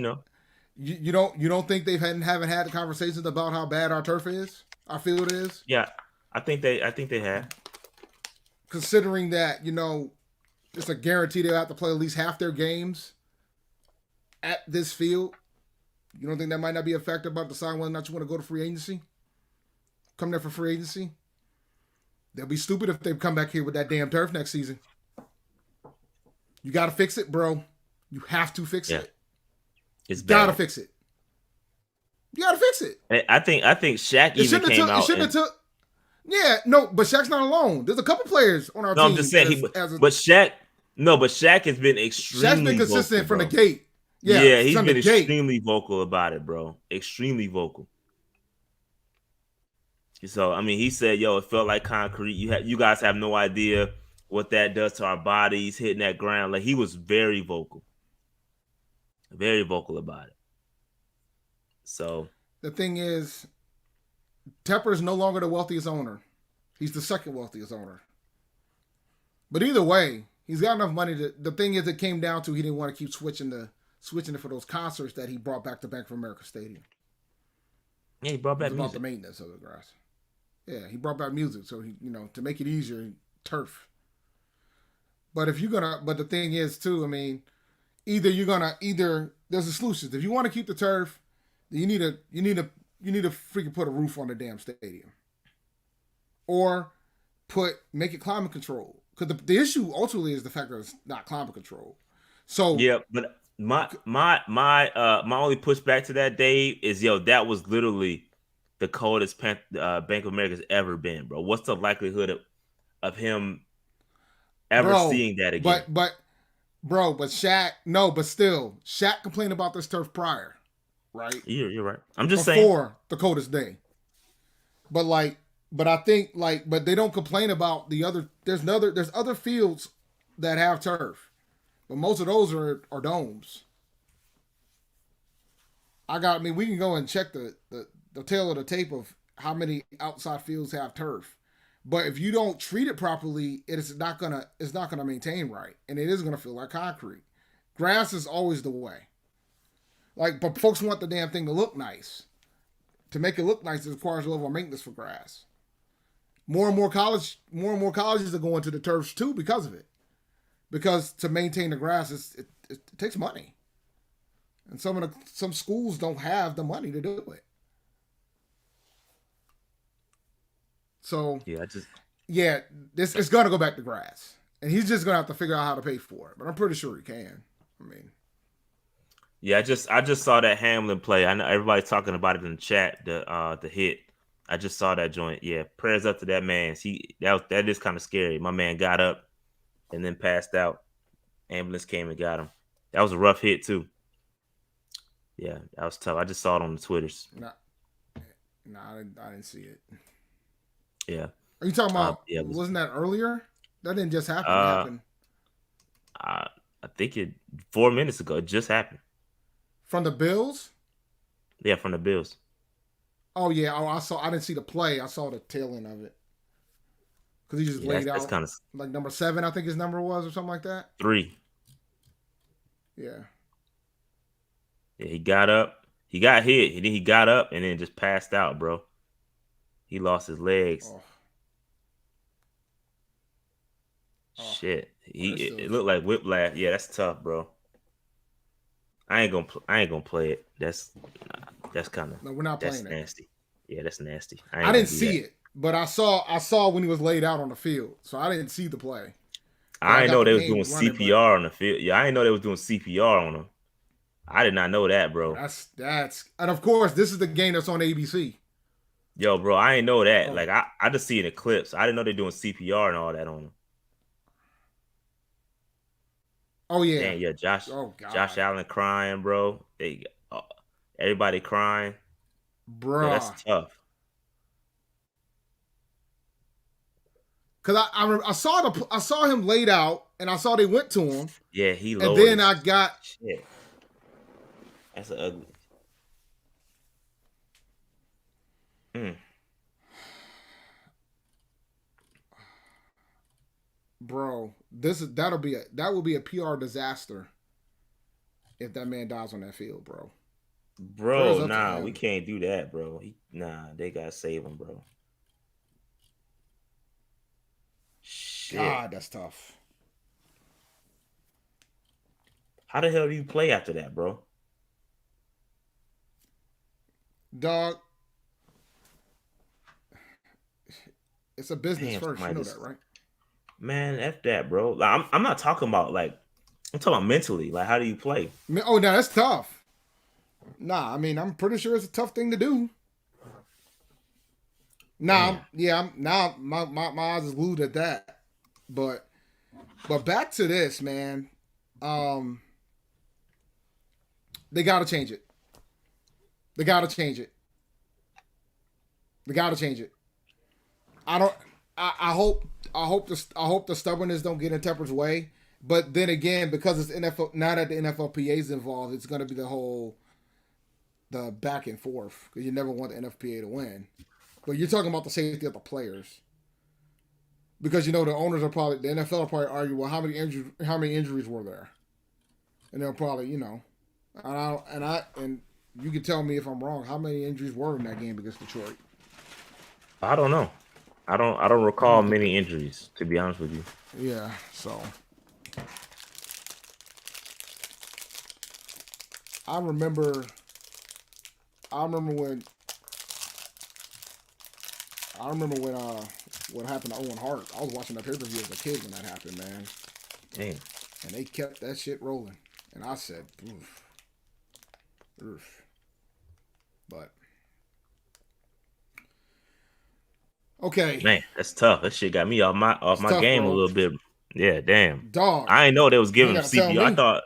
You don't think they haven't had conversations about how bad our turf is, our field is? Yeah, I think they have. Considering that, it's a guarantee they'll have to play at least half their games at this field, you don't think that might not be a factor about deciding whether or not you want to go to free agency? Come there for free agency? They'll be stupid if they come back here with that damn turf next season. You got to fix it, bro. You have to fix it. It's bad. Gotta fix it. You gotta fix it. I think Shaq even came out. Yeah, no, but Shaq's not alone. There's a couple players on our No, I'm team just saying but Shaq. No, but Shaq has been Shaq's been extremely vocal, consistent from the bro. gate. Yeah, Yeah, he's from the been gate. extremely vocal about it, bro. Extremely vocal. So I mean, he said, "Yo, it felt like concrete. You guys have no idea what that does to our bodies hitting that ground." Like he was very vocal about it. So The thing is, Tepper is no longer the wealthiest owner. He's the second wealthiest owner. But either way, he's got enough money to. The thing is, it came down to he didn't want to keep switching it for those concerts that he brought back to Bank of America Stadium. yeah, he brought It was back about the music. maintenance of the grass. Yeah, he brought back music, so he, to make it easier, turf. But but the thing is too, I mean, either there's a solution. If you want to keep the turf, then you need to freaking put a roof on the damn stadium, or make it climate control. Because the issue ultimately is the fact that it's not climate control. So Yeah, but my only pushback to that, Dave, is that was literally the coldest Bank of America's ever been, bro. What's the likelihood of him ever bro, seeing that again? but Shaq, no, but still, Shaq complained about this turf prior, right? You're right. I'm just saying. Before the coldest day. But I think but they don't complain about the other. There's other fields that have turf, but most of those are domes. I mean, we can go and check the tail of the tape of how many outside fields have turf. But if you don't treat it properly, it's not gonna maintain right, and it is gonna feel like concrete. Grass is always the way. But folks want the damn thing to look nice. To make it look nice, it requires a level of maintenance for grass. More and more colleges are going to the turfs too because of it. Because to maintain the grass, it takes money, and some schools don't have the money to do it. So this it's gonna go back to grass, and he's just gonna have to figure out how to pay for it. But I'm pretty sure he can. I mean, Yeah, I just saw that Hamlin play. I know everybody's talking about it in the chat. The hit. I just saw that joint. Yeah, prayers up to that man. That is kind of scary. My man got up and then passed out. Ambulance came and got him. That was a rough hit too. Yeah, that was tough. I just saw it on the Twitters. I didn't see it. Yeah. Are you talking about? Yeah, wasn't that earlier? That didn't just happen. It happened. I think 4 minutes ago. It just happened. From the Bills? Yeah, from the Bills. Oh yeah. Oh, I didn't see the play. I saw the tail end of it. Because he just laid out. That's kind of like number 7. I think his number was, or something like that. 3. Yeah. Yeah, he got up. He got hit. And then he got up and then just passed out, bro. He lost his legs. Shit. It looked like whiplash. Yeah, that's tough, bro. I ain't gonna play it. That's kind of. No, we're not playing it. That's nasty. Yeah, that's nasty. I didn't see it, but I saw when he was laid out on the field, so I didn't see the play. I didn't know they was doing CPR on the field. Yeah, I didn't know they was doing CPR on him. I did not know that, bro. That's and of course this is the game that's on ABC. Yo, bro, I ain't know that. Like I just see in the clips. I didn't know they're doing CPR and all that on him. Oh yeah, damn, yeah. Josh Allen crying, bro. Everybody crying, bro. Yeah, that's tough. Cause I saw him laid out, and I saw they went to him. Yeah, he lowered. And then I got shit. That's ugly. Bro, that will be a PR disaster if that man dies on that field, bro. Bro, nah, we can't do that, bro. They gotta save him, bro. Shit. God, that's tough. How the hell do you play after that, bro? Dog, it's a business first. You know that, right? Man, F that, bro. Like, I'm not talking about I'm talking about mentally. Like, how do you play? Oh, no, that's tough. Nah, I mean, I'm pretty sure it's a tough thing to do. Now, yeah, now my eyes is glued at that. But back to this, man. They gotta change it. They gotta change it. They gotta change it. I don't. I hope. I hope the stubbornness don't get in Tepper's way. But then again, because it's NFL, now that the NFLPA is involved, it's going to be the back and forth because you never want the NFPA to win. But you're talking about the safety of the players because the owners are probably the NFL will probably argue, well, how many injuries were there, and they'll probably and you can tell me if I'm wrong. How many injuries were in that game against Detroit? I don't know. I don't recall many injuries, to be honest with you. Yeah, so I remember when what happened to Owen Hart. I was watching that pay-per-view as a kid when that happened, man. Damn. And they kept that shit rolling. And I said, oof. But okay. Man, that's tough. That shit got me off my tough, game bro. a little bit. Yeah, damn. Dog. I didn't know they was giving him CPR.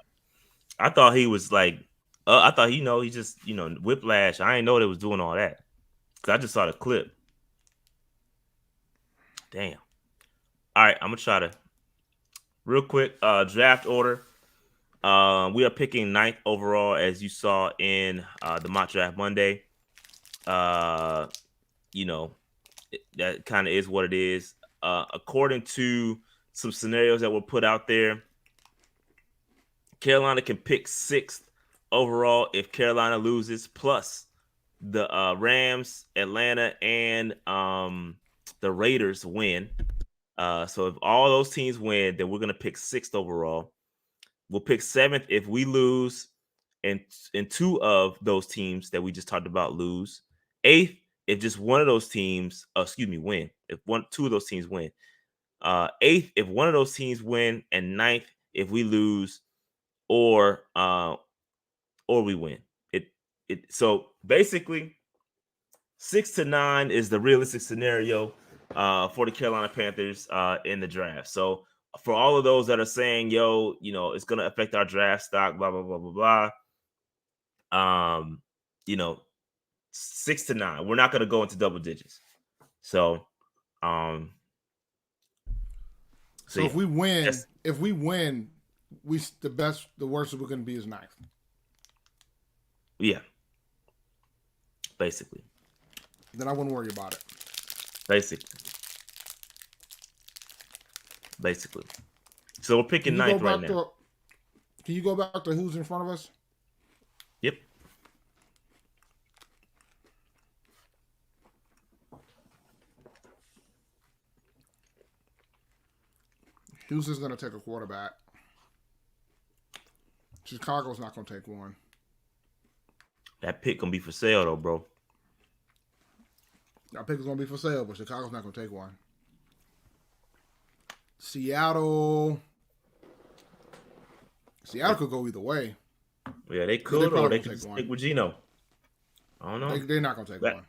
I thought he was like I thought he just whiplash. I didn't know they was doing all that. Cause I just saw the clip. Damn. All right, I'm gonna try to real quick draft order. We are picking 9th overall, as you saw in the mock draft Monday. That kind of is what it is. According to some scenarios that were put out there, Carolina can pick 6th overall if Carolina loses, plus the Rams, Atlanta, and the Raiders win. So if all those teams win, then we're going to pick 6th overall. We'll pick 7th if we lose, and 2 of those teams that we just talked about lose. 8th if just one of those teams, win. If 2 of those teams win. 8th if one of those teams win, and 9th if we lose or we win. So basically 6 to 9 is the realistic scenario for the Carolina Panthers in the draft. So for all of those that are saying, it's going to affect our draft stock, blah, blah, blah, blah, blah. 6 to 9. We're not going to go into double digits. So, if we win, the worst we're going to be is 9th. Yeah. Basically. Then I wouldn't worry about it. Basically. So we're picking 9th right now. Can you go back to who's in front of us? Yep. Houston's going to take a quarterback. Chicago's not going to take one. That pick going to be for sale, though, bro. That pick is going to be for sale, but Chicago's not going to take one. Seattle could go either way. Yeah, they could, or they could stick with Geno. I don't know. They're not going to take one.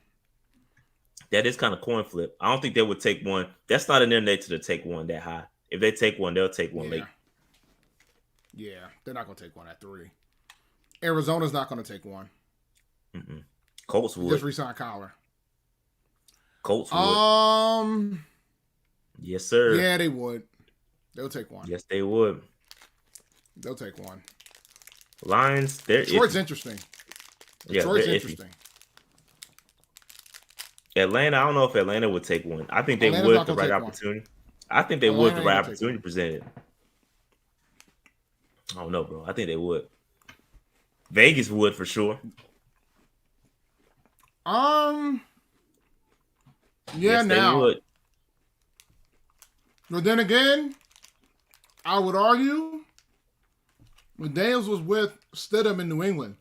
That is kind of coin flip. I don't think they would take one. That's not in their nature to take one that high. If they take one, they'll take one late. Yeah, they're not going to take one at 3. Arizona's not going to take one. Mm-mm. Colts would. Just re-sign Kyler. Colts would. Yes, sir. Yeah, they would. They'll take one. Yes, they would. They'll take one. Lions, Detroit's interesting. Detroit's interesting. Atlanta, I don't know if Atlanta would take one. I think they would if the right opportunity. I think they would if the right opportunity presented. I don't know, bro. I think they would. Vegas would for sure. Yeah, yes, now. They would. But then again, I would argue McDaniels was with Stidham in New England.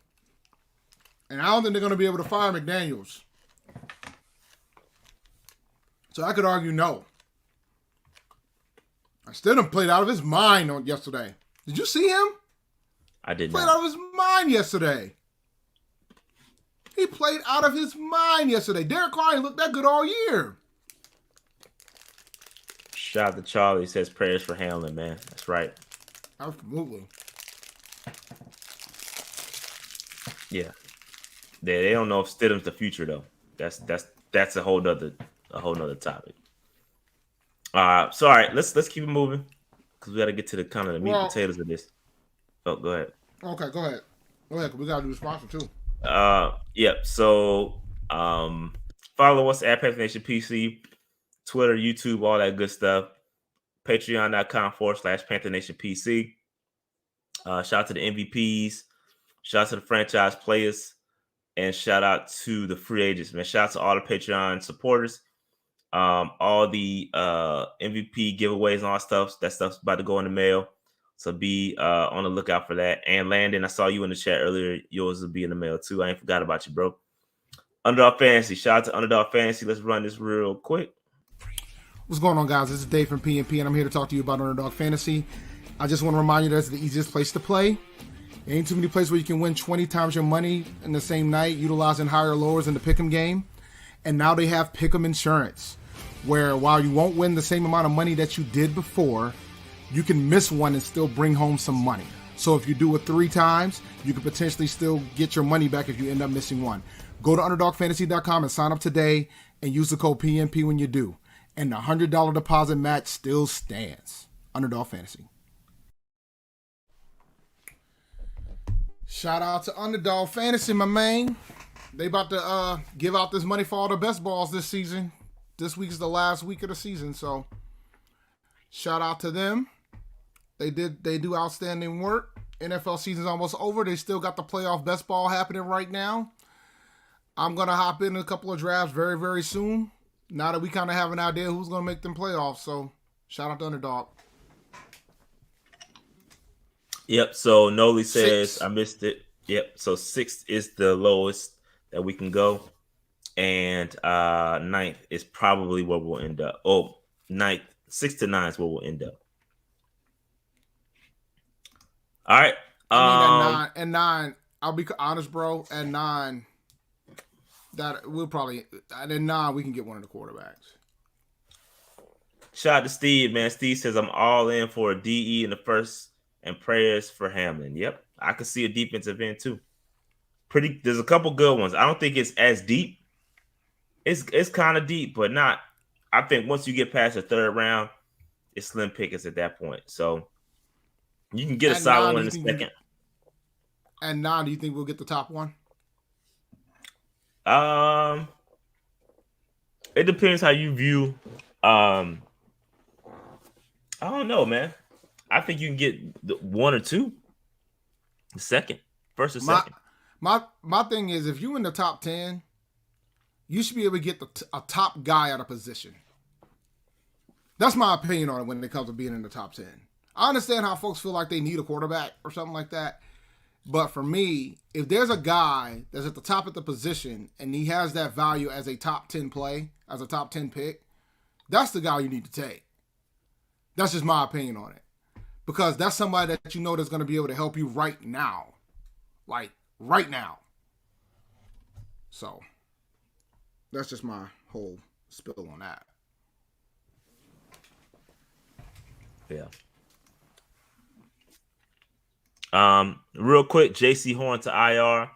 And I don't think they're going to be able to fire McDaniels. So I could argue no. Stidham played out of his mind on yesterday. Did you see him? I did Played not. out of his mind yesterday. He played out of his mind yesterday. Derek Carr ain't looked that good all year. Shout out to Charlie. He says prayers for Hamlin, man. That's right. Absolutely. Yeah. They don't know if Stidham's the future though. That's a whole nother topic. So all right, let's keep it moving because we got to get to the kind of the meat and potatoes of this. Oh, go ahead. Okay, go ahead. Go ahead. We gotta do the sponsor too. Yep. So follow us at Panther Nation PC, Twitter, YouTube, all that good stuff. Patreon.com/Panther Nation PC. Shout out to the MVPs. Shout out to the franchise players. And shout out to the free agents, man. Shout out to all the Patreon supporters. All the MVP giveaways and all that stuff's about to go in the mail. So be on the lookout for that. And Landon, I saw you in the chat earlier. Yours will be in the mail too. I ain't forgot about you, bro. Underdog Fantasy. Shout out to Underdog Fantasy. Let's run this real quick. What's going on, guys? This is Dave from PNP, and I'm here to talk to you about Underdog Fantasy. I just want to remind you that's the easiest place to play. There ain't too many places where you can win 20 times your money in the same night, utilizing higher lowers in the Pick'em game. And now they have Pick'em Insurance, where while you won't win the same amount of money that you did before, you can miss one and still bring home some money. So if you do it 3 times, you could potentially still get your money back if you end up missing one. Go to UnderdogFantasy.com and sign up today and use the code PNP when you do. And the $100 deposit match still stands. Underdog Fantasy. Shout out to Underdog Fantasy, my man. They about to give out this money for all the best balls this season. This week is the last week of the season, so shout out to them. They do outstanding work. NFL season's almost over. They still got the playoff best ball happening right now. I'm gonna hop in a couple of drafts very, very soon. Now that we kind of have an idea who's gonna make them playoffs, so shout out to Underdog. Yep. So Noli says 6. I missed it. Yep. So 6 is the lowest that we can go, and 9th is probably where we'll end up. 9th, 6 to 9 is where we'll end up. All right. At 9, I'll be honest, bro. At 9, that we'll probably at 9 we can get one of the quarterbacks. Shout out to Steve, man. Steve says I'm all in for a DE in the first and prayers for Hamlin. Yep, I could see a defensive end too. There's a couple good ones. I don't think it's as deep. It's kind of deep, but not. I think once you get past the 3rd round, it's slim pickings at that point. So you can get a solid one in the second. And 9, do you think we'll get the top one? It depends how you view. I don't know, man. I think you can get 1 or 2. The second, first or second. My thing is, if you in the top 10, you should be able to get a top guy at a position. That's my opinion on it when it comes to being in the top 10. I understand how folks feel like they need a quarterback or something like that. But for me, if there's a guy that's at the top of the position and he has that value as a top 10 play, as a top 10 pick, that's the guy you need to take. That's just my opinion on it. Because that's somebody that you know that's going to be able to help you right now. Like, right now. So, that's just my whole spill on that. Yeah. Real quick, JC Horn to IR.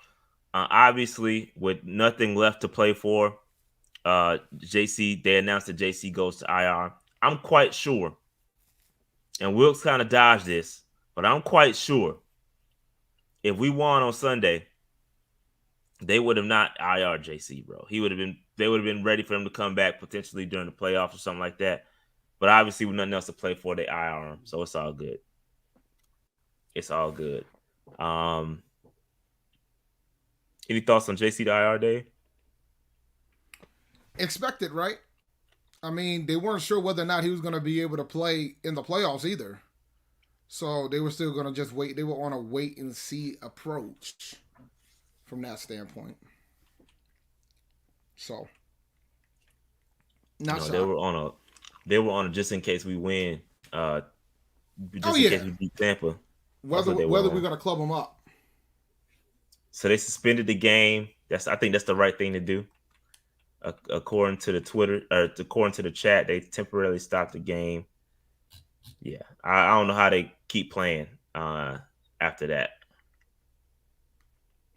Obviously, with nothing left to play for, they announced that JC goes to IR. I'm quite sure, and Wilkes kind of dodged this, but I'm quite sure if we won on Sunday, they would have not IR JC, bro. They would have been ready for him to come back potentially during the playoffs or something like that. But obviously, with nothing else to play for, they IR him, so it's all good. It's all good. Any thoughts on JC to IR, Dave? Expected, right? I mean, they weren't sure whether or not he was going to be able to play in the playoffs either. So they were still going to just wait. They were on a wait and see approach from that standpoint. So, they were on a just in case we win. In case we beat Tampa. Whether we're going to club them up. So they suspended the game. I think that's the right thing to do. According to the Twitter, or according to the chat, they temporarily stopped the game. Yeah, I don't know how they keep playing after that.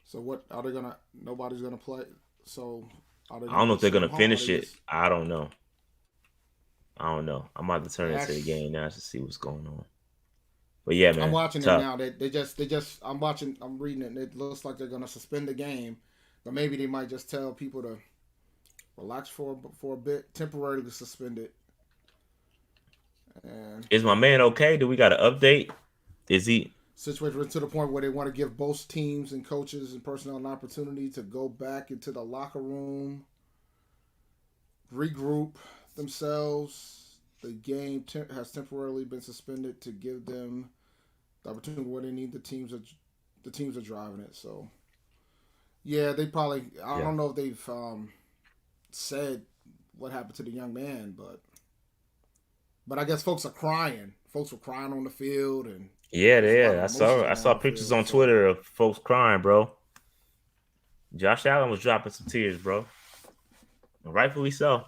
So what are they gonna? Nobody's gonna play. So are they I don't gonna know if just they're send gonna them home? Or finish they it. just I don't know. I'm about to turn into the that's game now to see what's going on. But yeah, I'm man, watching it tough. now. They just I'm reading it. And it looks like they're gonna suspend the game, but maybe they might just tell people to relax for a bit, temporarily suspend it. And Is my man okay? Do we got an update? Is he? situation to the point where they want to give both teams and coaches and personnel an opportunity to go back into the locker room, regroup themselves. The game has temporarily been suspended to give them the opportunity where they need the teams are driving it. So yeah, they probably I Yeah, don't know if they've said what happened to the young man, but I guess folks are crying. Folks were crying on the field, and yeah, there's a lot yeah. of I emotions saw I going on saw the pictures field. on So Twitter of folks crying, bro. Josh Allen was dropping some tears, bro. Rightfully so.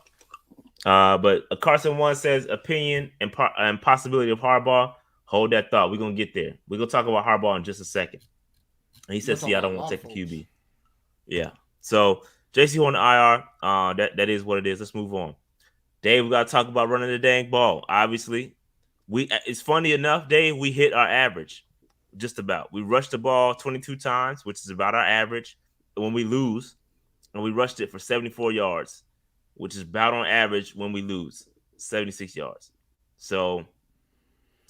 But Carson One says opinion and possibility of Harbaugh. Hold that thought. We're gonna get there. We're gonna talk about Harbaugh in just a second. And he we're gonna says talk about a Seattle won't lot of take a folks. QB. Yeah. So JC on the IR. That is what it is. Let's move on. Dave, we gotta talk about running the dang ball. Obviously, it's funny enough, Dave. We hit our average, just about. We rushed the ball 22 times, which is about our average. When we lose, and we rushed it for 74 yards, which is about on average when we lose 76 yards. So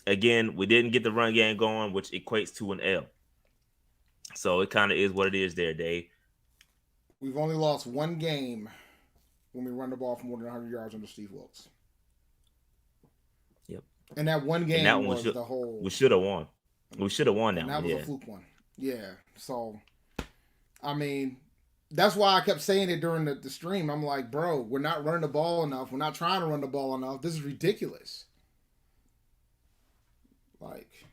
again, we didn't get the run game going, which equates to an L. So it kind of is what it is there, Dave. We've only lost one game when we run the ball for more than 100 yards under Steve Wilkes. Yep. And that one And that game one was the we whole, should have won. We should have won that and one. that was a Yeah. fluke one. Yeah. So, I mean, that's why I kept saying it during the stream. I'm like, bro, we're not running the ball enough. We're not trying to run the ball enough. This is ridiculous. Like,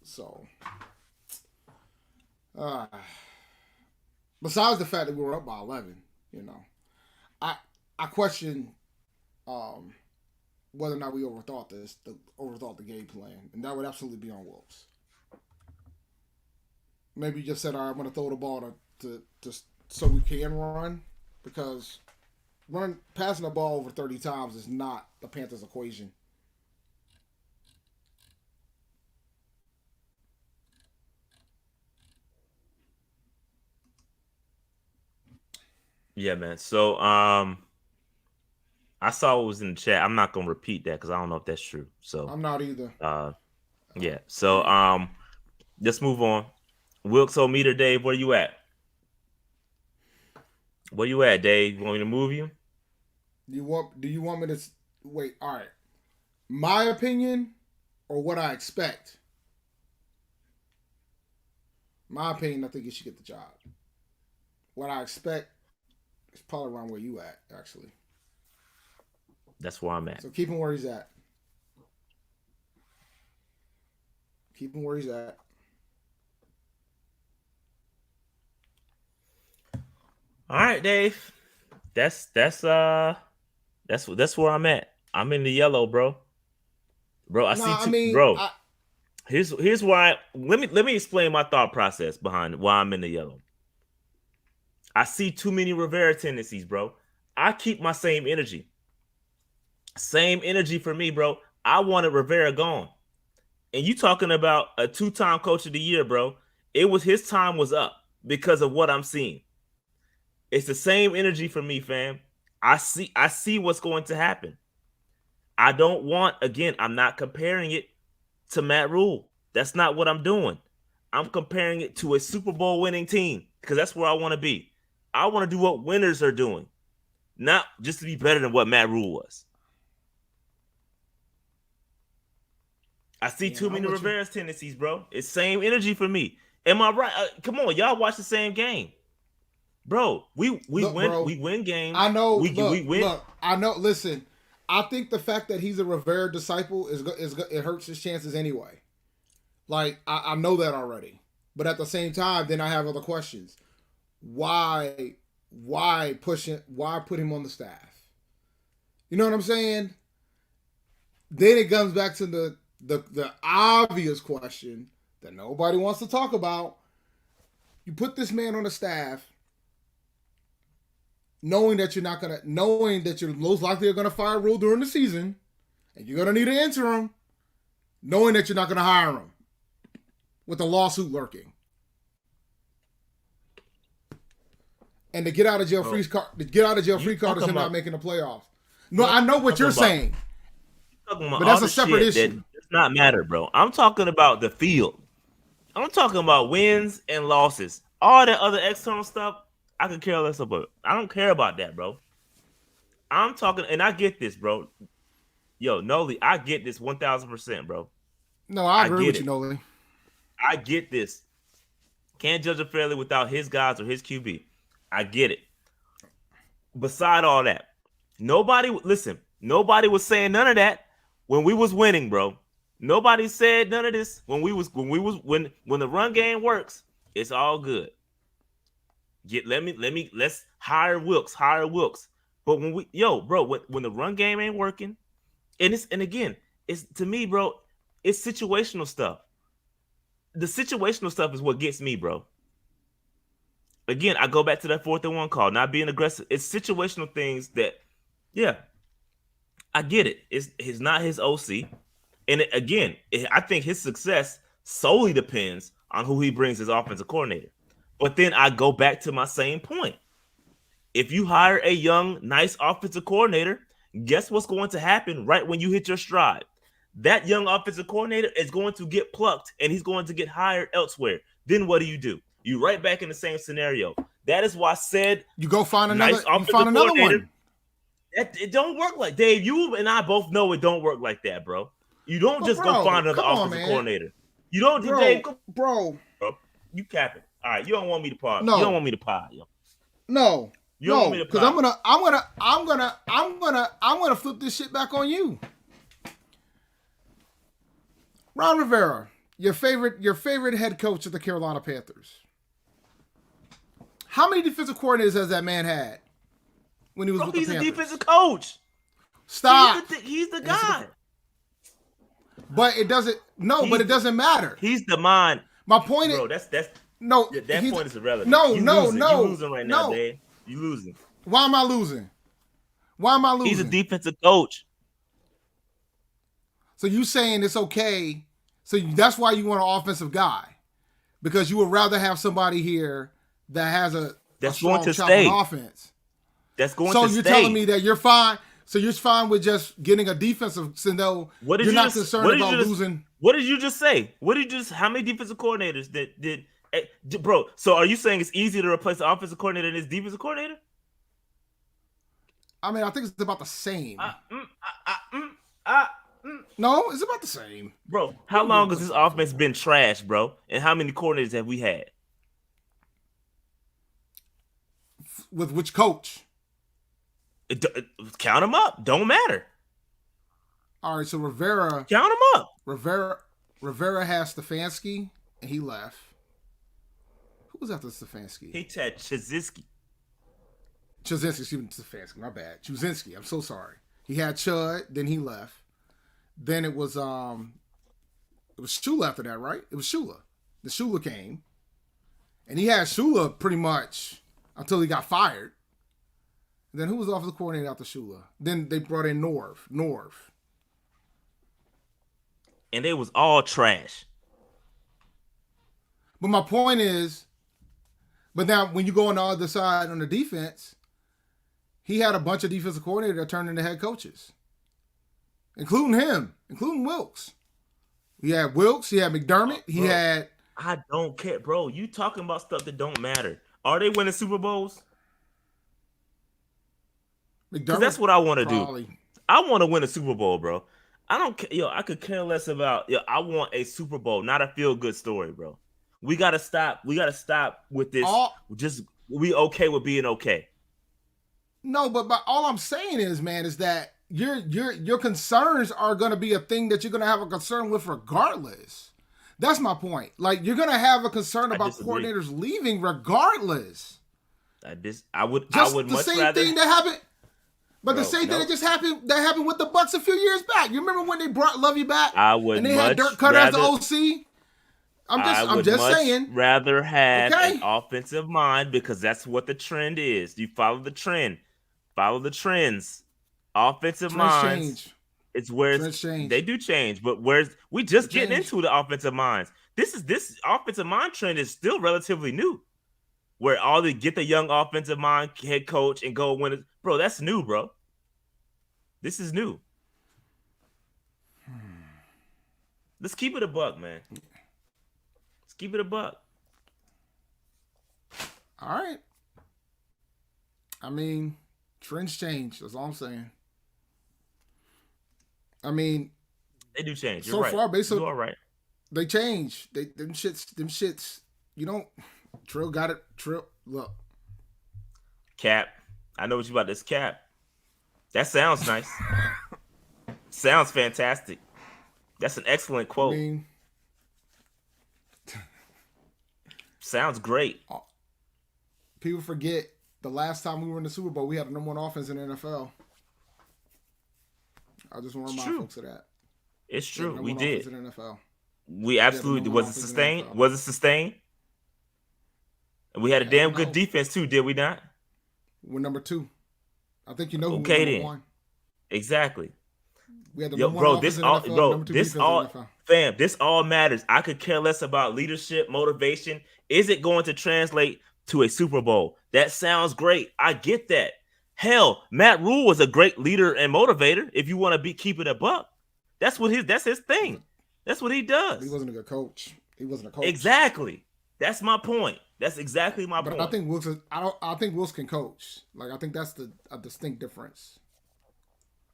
so. Uh, besides the fact that we were up by 11, you know, I I question um, whether or not we overthought the game plan, and that would absolutely be on Wilkes. Maybe you just said, "All right, I'm going to throw the ball to so we can run," because passing the ball over 30 times is not the Panthers' equation. Yeah, man. So I saw what was in the chat. I'm not gonna repeat that because I don't know if that's true. So I'm not either. uh Um, yeah. So yeah. let's move on. Wilkes or meter, Dave, where you at? Where you at, Dave? You want me to move you? Do you want me to wait? All right. My opinion or what I expect? My opinion, I think you should get the job. What I expect is probably around where you at, actually. That's where I'm at. So keep him where he's at. Keep him where he's at. All right, Dave. That's where I'm at. I'm in the yellow, bro. Bro, I see Nah, I two. mean, Bro, here's why. Let me explain my thought process behind why I'm in the yellow. I see too many Rivera tendencies, bro. I keep my same energy. Same energy for me, bro. I wanted Rivera gone. And you talking about a two-time coach of the year, bro. It was his time was up because of what I'm seeing. It's the same energy for me, fam. I see what's going to happen. I don't want, again, I'm not comparing it to Matt Rule. That's not what I'm doing. I'm comparing it to a Super Bowl winning team because that's where I want to be. I want to do what winners are doing, not just to be better than what Matt Rule was. I see yeah, too I'm many with you. Rivera's tendencies, bro. It's same energy for me. Am I right? Come on, y'all watch the same game, bro. We Look, win bro, we win games. I know. We win. Look. I know. Listen, I think the fact that he's a Rivera disciple is it hurts his chances anyway. Like I know that already, but at the same time, then I have other questions. why put him on the staff? You know what I'm saying? Then it comes back to the obvious question that nobody wants to talk about. You put this man on the staff knowing that you're most likely are gonna fire Rule during the season, and you're gonna need an interim, knowing that you're not gonna hire him with a lawsuit lurking. And to get out of jail free card is him not making the playoffs. No, I know what you're saying. But that's a separate issue. That does not matter, bro. I'm talking about the field. I'm talking about wins and losses. All that other external stuff, I could care less about. I don't care about that, bro. I'm talking, and I get this, bro. Yo, Noli, I get this 1,000%, bro. No, I agree with you, Noli. I get this. Can't judge him fairly without his guys or his QB. I get it. Beside all that, nobody was saying none of that when we was winning, bro. Nobody said none of this when the run game works. It's all good. Let's hire Wilkes. But when the run game ain't working, and again, it's to me, bro, it's situational stuff. The situational stuff is what gets me, bro. Again, I go back to that 4th and 1 call, not being aggressive. It's situational things that, yeah, I get it. It's not his OC. And I think his success solely depends on who he brings as offensive coordinator. But then I go back to my same point. If you hire a young, nice offensive coordinator, guess what's going to happen right when you hit your stride? That young offensive coordinator is going to get plucked and he's going to get hired elsewhere. Then what do? You right back in the same scenario. That is why I said you go find another. You find another one. It don't work like Dave. You and I both know it don't work like that, bro. You don't go find another offensive coordinator. You don't, Dave. Bro, you capping. All right, you don't want me to pod. No. You don't want me to pod, yo. No. You don't want me to pod. Because I'm gonna flip this shit back on you. Ron Rivera, your favorite head coach of the Carolina Panthers. How many defensive coordinators has that man had when he was with the Panthers? He's a defensive coach. Stop. He's the guy. But it doesn't. No, but it doesn't matter. He's the mind. My point is, bro. That's no. Yeah, that point is irrelevant. No. You're losing right now, Dave. You losing. Why am I losing? He's a defensive coach. So you saying it's okay? So that's why you want an offensive guy, because you would rather have somebody here that has a strong chopping offense. That's going to stay. So you're telling me that you're fine. So you're fine with just getting a defensive. So no, you're not concerned about losing. What did you just say? How many defensive coordinators did bro? So are you saying it's easy to replace the offensive coordinator than his defensive coordinator? I mean, I think it's about the same. No, it's about the same. Bro, how long has this offense been trash, bro? And how many coordinators have we had? With which coach? Count them up. Don't matter. All right, so Rivera. Count them up. Rivera has Stefanski, and he left. Who was after Stefanski? He had Chazinski. Stefanski, my bad. Chuzinski, I'm so sorry. He had Chud, then he left. Then it was Shula after that, right? It was Shula. The Shula came. And he had Shula pretty much until he got fired. And then who was offensive coordinator after Shula? Then they brought in Norv. And they was all trash. But my point is, but now when you go on the other side on the defense, he had a bunch of defensive coordinators that turned into head coaches. Including Wilkes. He had Wilkes, he had McDermott, I don't care, bro. You talking about stuff that don't matter. Are they winning Super Bowls? Because that's what I want to do. I want to win a Super Bowl, bro. I don't care. Yo, I could care less about. Yo, I want a Super Bowl, not a feel-good story, bro. We gotta stop. We gotta stop with this. We okay with being okay. No, but all I'm saying is, man, is that your concerns are going to be a thing that you're going to have a concern with regardless. That's my point. Like, you're going to have a concern about coordinators leaving regardless. I would Just the much same rather, thing that happened. But the bro. same thing No, that just happened with the Bucs a few years back. You remember when they brought Lovey back I would and they had Dirk much Cutter as the rather. OC? I I'm would just much saying. rather have an Okay, offensive mind because that's what the trend is. You follow the trend, follow the trends. Offensive trends minds, change. it's where Trends they change. do change, but where's we They just getting change. into the offensive minds. This offensive mind trend is still relatively new. Where all the get the young offensive mind head coach and go win it, bro. That's new, bro. This is new. Let's keep it a buck, man. Let's keep it a buck. All right. I mean, trends change. That's all I'm saying. I mean, They do change. You're so right. far, based You on are right. they change. Them shits. You don't. Trill got it. Trill. Look, Cap. I know what you about this cap. That sounds nice. Sounds fantastic. That's an excellent I quote. mean, Sounds great. people forget the last time we were in the Super Bowl, we had the number one offense in the NFL. I just want to remind folks of that. It's true. We did. did. In the NFL. We absolutely was it sustained? Was it sustained? We had a damn good defense too, did we not? We're number 2. I think you know who okay, was number then. 1. Exactly. We had the Yo, number bro, one offense this in the all, NFL, bro, number 2 this defense all, in the NFL. fam, this all matters. I could care less about leadership, motivation. Is it going to translate to a Super Bowl? That sounds great. I get that. Hell, Matt Rule was a great leader and motivator. If you want to keep it a buck, that's his thing. That's what he does. He wasn't a good coach. He wasn't a coach. Exactly. That's my point. That's exactly my point. But I think Wilkes. I think Wilkes can coach. Like I think that's a distinct difference.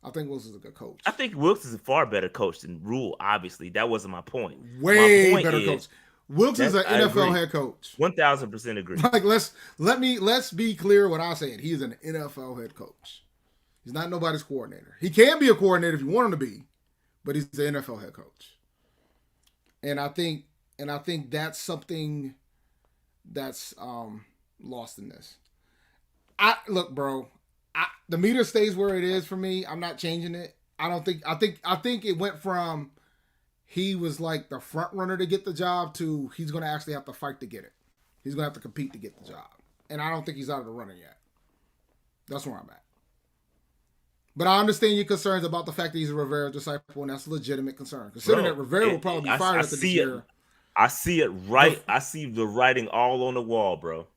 I think Wilkes is a good coach. I think Wilkes is a far better coach than Rule. Obviously, that wasn't my point. Way my point better coach. Wilkes is an NFL head coach. 1,000% agree. Like let's be clear what I said. He's an NFL head coach. He's not nobody's coordinator. He can be a coordinator if you want him to be, but he's the NFL head coach. And I think that's something that's lost in this. Look, bro. The meter stays where it is for me. I'm not changing it. I think it went from he was like the front runner to get the job to he's going to actually have to fight to get it. He's going to have to compete to get the job. And I don't think he's out of the running yet. That's where I'm at. But I understand your concerns about the fact that he's a Rivera disciple, and that's a legitimate concern. Considering that Rivera will probably be fired after this year. I see it right. I see the writing all on the wall, bro.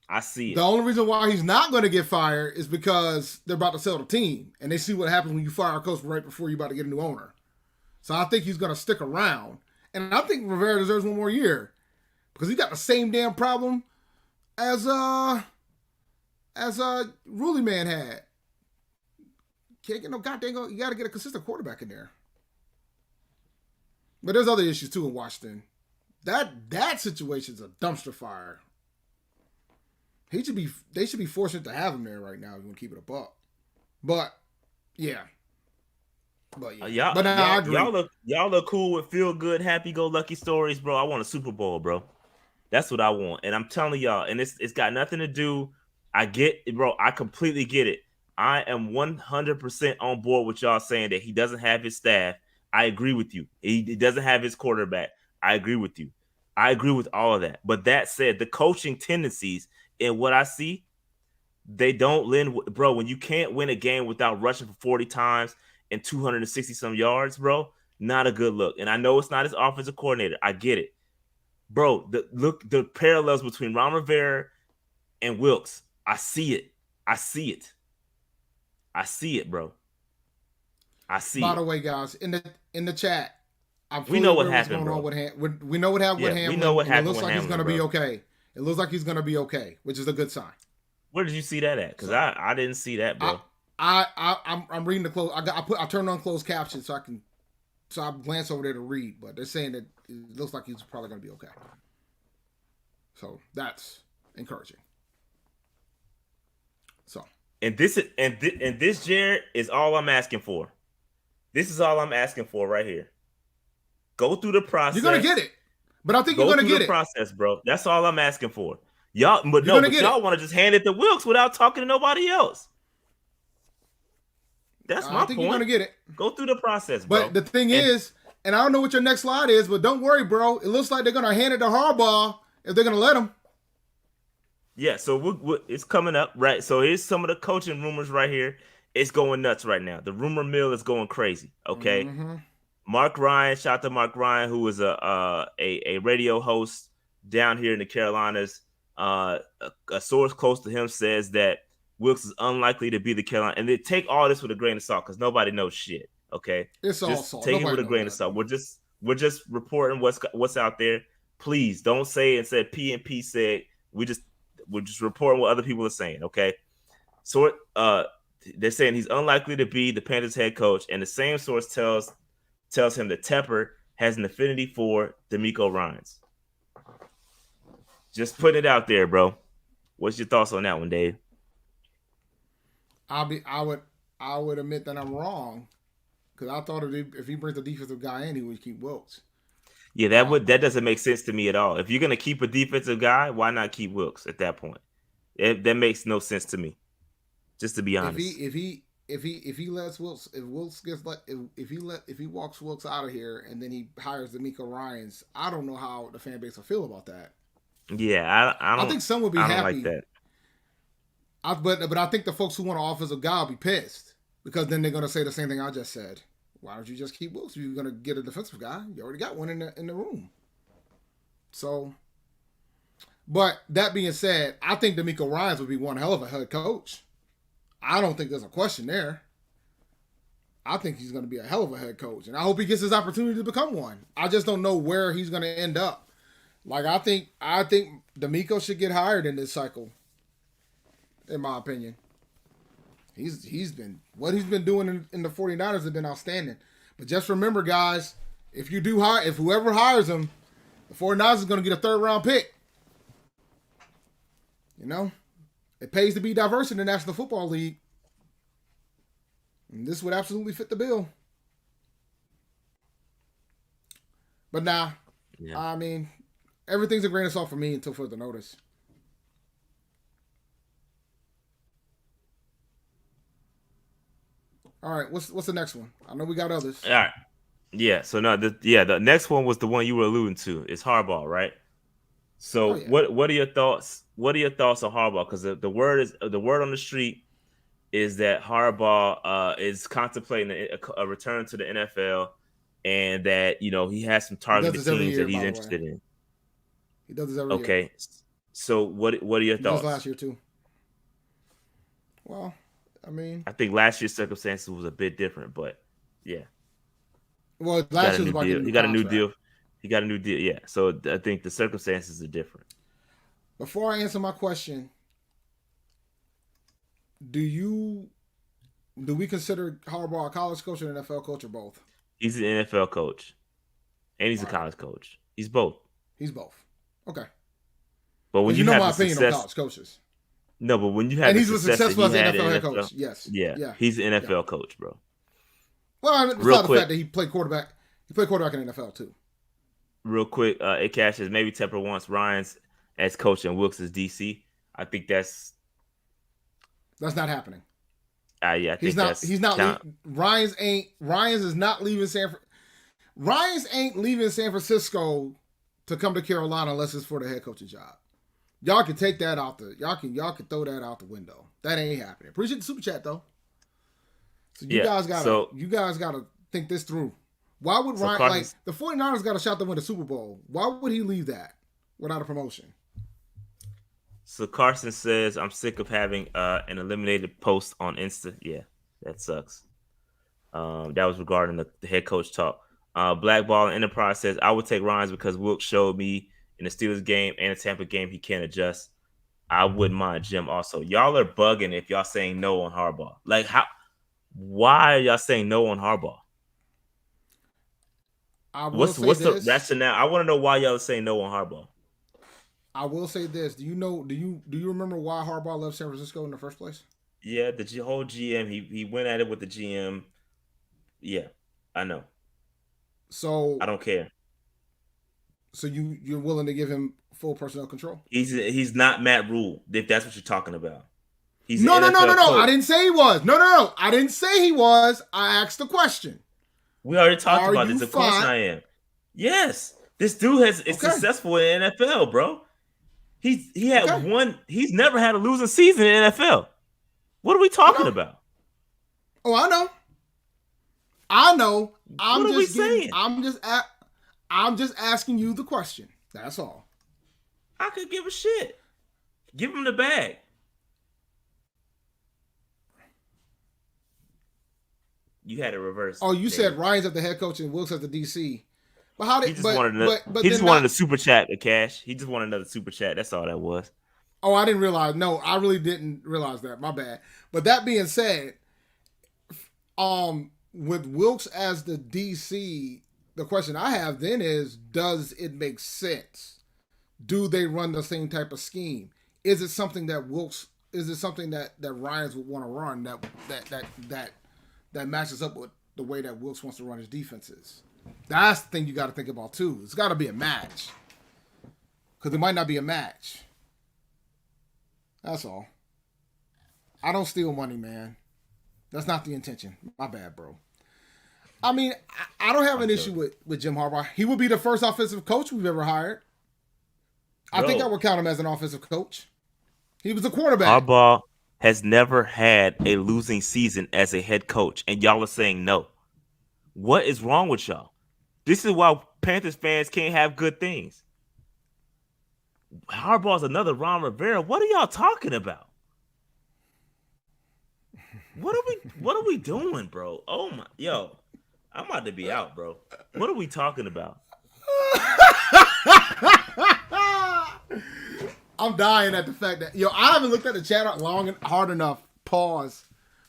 I see it. The only reason why he's not going to get fired is because they're about to sell the team, and they see what happens when you fire a coach right before you're about to get a new owner. So I think he's going to stick around, and I think Rivera deserves one more year because he got the same damn problem as Ruly Man had. Can't get no goddamn. You got to get a consistent quarterback in there. But there's other issues too in Washington. That situation's a dumpster fire. They should be fortunate to have him there right now if you want to keep it a buck. But yeah. I agree. Y'all look cool with feel good, happy go lucky stories, bro. I want a Super Bowl, bro. That's what I want. And I'm telling y'all, and it's got nothing to do. I get it, bro. I completely get it. I am 100% on board with y'all saying that he doesn't have his staff. I agree with you. He doesn't have his quarterback. I agree with you. I agree with all of that. But that said, the coaching tendencies and what I see, they don't lend. Bro, when you can't win a game without rushing for 40 times and 260 some yards, bro, not a good look. And I know it's not his offensive coordinator. I get it. Bro, the parallels between Ron Rivera and Wilkes, I see it. I see it. I see it, bro. I see. By the way, guys, in the chat, we know what happened, bro. We know what happened with Hamlin. We know what happened. It looks like he's going to be okay. It looks like he's going to be okay, which is a good sign. Where did you see that at? Because I didn't see that, bro. I'm reading the close. I turned on closed captions so I glance over there to read, but they're saying that it looks like he's probably going to be okay. So that's encouraging. So. And this, Jared, is all I'm asking for. This is all I'm asking for right here. Go through the process. You're gonna get it, but I think you're gonna get it. Process, bro. That's all I'm asking for. Y'all, but You're no, gonna but get it. y'all want to just hand it to Wilkes without talking to nobody else. That's I my think you're point. gonna get it. Go through the process, But bro. the thing And is, and I don't know what your next slide is, but don't worry, bro. It looks like they're gonna hand it to Harbaugh if they're gonna let him. yeah, so it's coming up, right? So here's some of the coaching rumors right here. It's going nuts right now. The rumor mill is going crazy. Okay, Mm-hmm. Mark Ryan, shout out to Mark Ryan, who is a radio host down here in the Carolinas. A source close to him says that Wilkes is unlikely to be the Carolina, and they take all this with a grain of salt because nobody knows shit. Okay, It's all just salt. take it with Nobody a knows grain of salt. nothing. We're just reporting what's out there. Please don't say and said P and P said. We're just reporting what other people are saying. Okay, so they're saying he's unlikely to be the Panthers head coach, and the same source tells him that Tepper has an affinity for D'Amico Ryans. Just putting it out there, bro. What's your thoughts on that one, Dave? I would admit that I'm wrong because I thought if he brings the defensive guy in, he would keep Wilkes. Yeah, Uh, that doesn't make sense to me at all. If you're gonna keep a defensive guy, why not keep Wilkes at that point? That makes no sense to me. Just to be if he honest. if he if he lets Wilkes if Wilkes gets like if he walks Wilkes out of here and then he hires D'Amico Ryans, I don't know how the fan base will feel about that. Yeah, I think some will be I don't like happy. that. But I think the folks who want an offensive guy will be pissed because then they're gonna say the same thing I just said. Why don't you just keep Wilkes? You're gonna get a defensive guy. You already got one in the room. So, but that being said, I think D'Amico Ryans would be one hell of a head coach. I don't think there's a question there. I think he's going to be a hell of a head coach, and I hope he gets his opportunity to become one. I just don't know where he's going to end up. Like I think D'Amico should get hired in this cycle. In my opinion, he's been what he's been doing in the 49ers has been outstanding. But just remember, guys, if whoever hires him, the 49ers is going to get a third round pick. You know, it pays to be diverse in the National Football League. And this would absolutely fit the bill. But nah, Yeah. I mean, everything's a grain of salt for me until further notice. All right, what's the next one? I know we got others. All right. Yeah. So no, the next one was the one you were alluding to. It's Harbaugh, right? Oh So yeah, what are your thoughts? What are your thoughts on Harbaugh? Because the word on the street is that Harbaugh is contemplating a return to the NFL, and that he has some he does targeted this every teams that year. he's By the way, interested in. he does this every year. Okay, so what are your He does thoughts? last year too. Well, I mean, I think last year's circumstances was a bit different, but yeah, well, he got last a year was new about deal. getting a He new got a new contract. deal. He got a new deal. Yeah, so I think the circumstances are different. Before I answer my question, do we consider Harbaugh a college coach or an NFL coach or both? He's an NFL coach and he's a All right, college coach. He's both. he's both. Okay, But when because you you know have my the opinion on success, college coaches, no, but when you have and the he's was success that successful he as an had NFL in head NFL, coach. Yes, yeah, yeah, he's an yeah. NFL coach, bro. Well, I mean, Real besides the quick, fact that he played quarterback, he played quarterback in the NFL too. it cashes. Maybe Tepper wants Ryan's as coach and Wilkes as DC. I think that's, That's not happening. yeah, I He's think not. that's He's not. count. Ryans is not leaving Ryans ain't leaving San Francisco to come to Carolina unless it's for the head coaching job. Y'all can take that out the. Y'all can throw that out the window. That ain't happening. Appreciate the super chat though. So Yeah. you guys gotta think this through. Why would So Ryan like Carson, the 49ers got a shot to win the Super Bowl? Why would he leave that without a promotion? so Carson says, I'm sick of having an eliminated post on Insta. Yeah, that sucks. That was regarding the head coach talk. Blackball Enterprise says, I would take Ryan's because Wilkes showed me in the Steelers game and the Tampa game he can't adjust. I wouldn't mind Jim also. Y'all are bugging if y'all saying no on Harbaugh. Like, why are y'all saying no on Harbaugh? I will say What's the this. rationale? I want to know why y'all are saying no on Harbaugh. I will say this. Do you remember why Harbaugh left San Francisco in the first place? Yeah, the whole GM, he went at it with the GM. Yeah, I know. So I don't care. you're willing to give him full personnel control. He's not Matt Rule, if that's what you're talking about. He's No, an no, no, no, NFL no. coach. I didn't say he was. No, no, no. I didn't say he was. I asked the question. We already talked Are about you this. Of course I am. Yes. This dude is successful in the NFL, bro. He had one. He's never had a losing season in the NFL. What are we talking about? Oh, I know. I know. What are we saying? I'm just asking you the question. That's all. I could give a shit. Give him the bag. You had it reversed. Oh, you said Ryan's at the head coach and Wilkes at the DC. But how did he just wanted a super chat, the cash. He just wanted another super chat. That's all that was. Oh, I didn't realize. No, I really didn't realize that. My bad. But that being said, with Wilkes as the DC, the question I have then is, does it make sense? Do they run the same type of scheme? Is it something that Ryans would want to run that matches up with the way that Wilkes wants to run his defenses? That's the thing you got to think about too. It's got to be a match, because it might not be a match. That's all. I don't steal money, man. That's not the intention. My bad, bro. I mean, I don't have an issue with Jim Harbaugh. He would be the first offensive coach we've ever hired. I think I would count him as an offensive coach. He was a quarterback. Harbaugh has never had a losing season as a head coach, and y'all are saying no. What is wrong with y'all? This is why Panthers fans can't have good things. Harbaugh's another Ron Rivera. What are y'all talking about? What are we doing, bro? Oh my, yo, I'm about to be out, bro. What are we talking about? I'm dying at the fact that I haven't looked at the chat hard enough. Pause.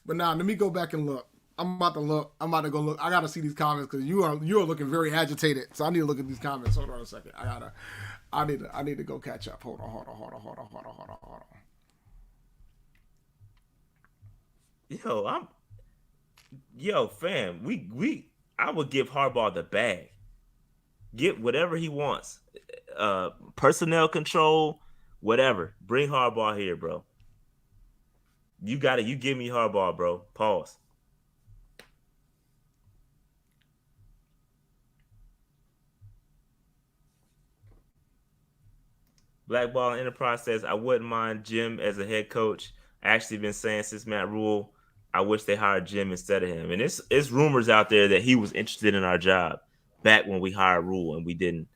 But now let me go back and look. I'm about to go look. I gotta see these comments because you are looking very agitated. So I need to look at these comments. Hold on a second. I need to go catch up. Hold on. Fam, I would give Harbaugh the bag. Get whatever he wants. Personnel control, whatever. Bring Harbaugh here, bro. You got it. You give me Harbaugh, bro. Pause. Blackball Enterprise says, I wouldn't mind Jim as a head coach. I actually been saying since Matt Rule, I wish they hired Jim instead of him. And it's rumors out there that he was interested in our job back when we hired Rule and we didn't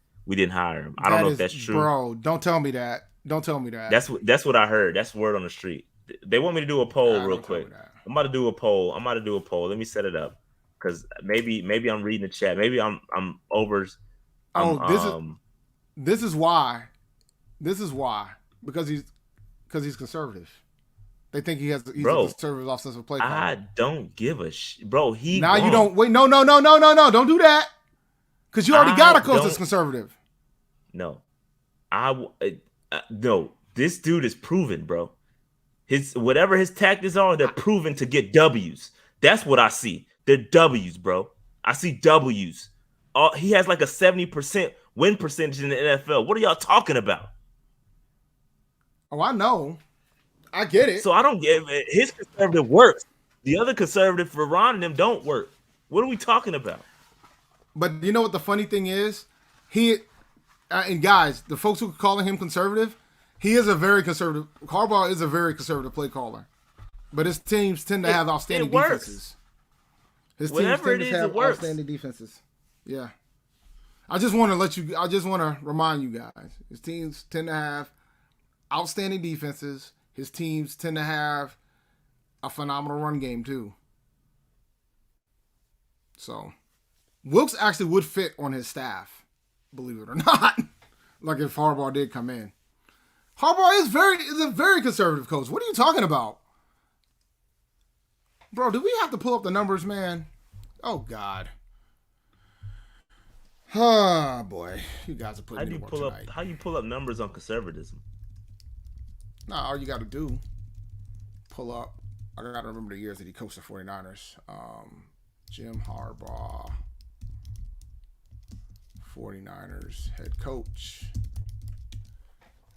hire him. I don't know if that's true. Bro, don't tell me that. Don't tell me that. That's what I heard. That's word on the street. They want me to do a poll real quick. I'm about to do a poll. Let me set it up. Because maybe I'm reading the chat. Maybe I'm over. This is why. Because he's conservative. They think he's a conservative offensive play caller. I don't give a shit. Bro, you don't. Wait, no. Don't do that. Because you already got a coach that's conservative. No. No. This dude is proven, bro. Whatever his tactics are, they're proven to get W's. That's what I see. They're W's, bro. I see W's. He has like a 70% win percentage in the NFL. What are y'all talking about? Oh, I know. I get it. So I don't get it. His conservative works. The other conservative for Ron and them don't work. What are we talking about? But you know what the funny thing is? And guys, the folks who are calling him conservative, he is a very conservative. Harbaugh is a very conservative play caller. But his teams tend to have outstanding defenses. His teams tend to have outstanding defenses. Yeah. I just want to remind you guys. His teams tend to have outstanding defenses. His teams tend to have a phenomenal run game too. So, Wilkes actually would fit on his staff, believe it or not. Like if Harbaugh did come in. Harbaugh is a very conservative coach. What are you talking about? Bro, do we have to pull up the numbers, man? Oh, God. Oh, boy. You guys are putting me to work tonight. How you pull up numbers on conservatism? Nah, all you got to do, pull up. I got to remember the years that he coached the 49ers. Jim Harbaugh, 49ers head coach.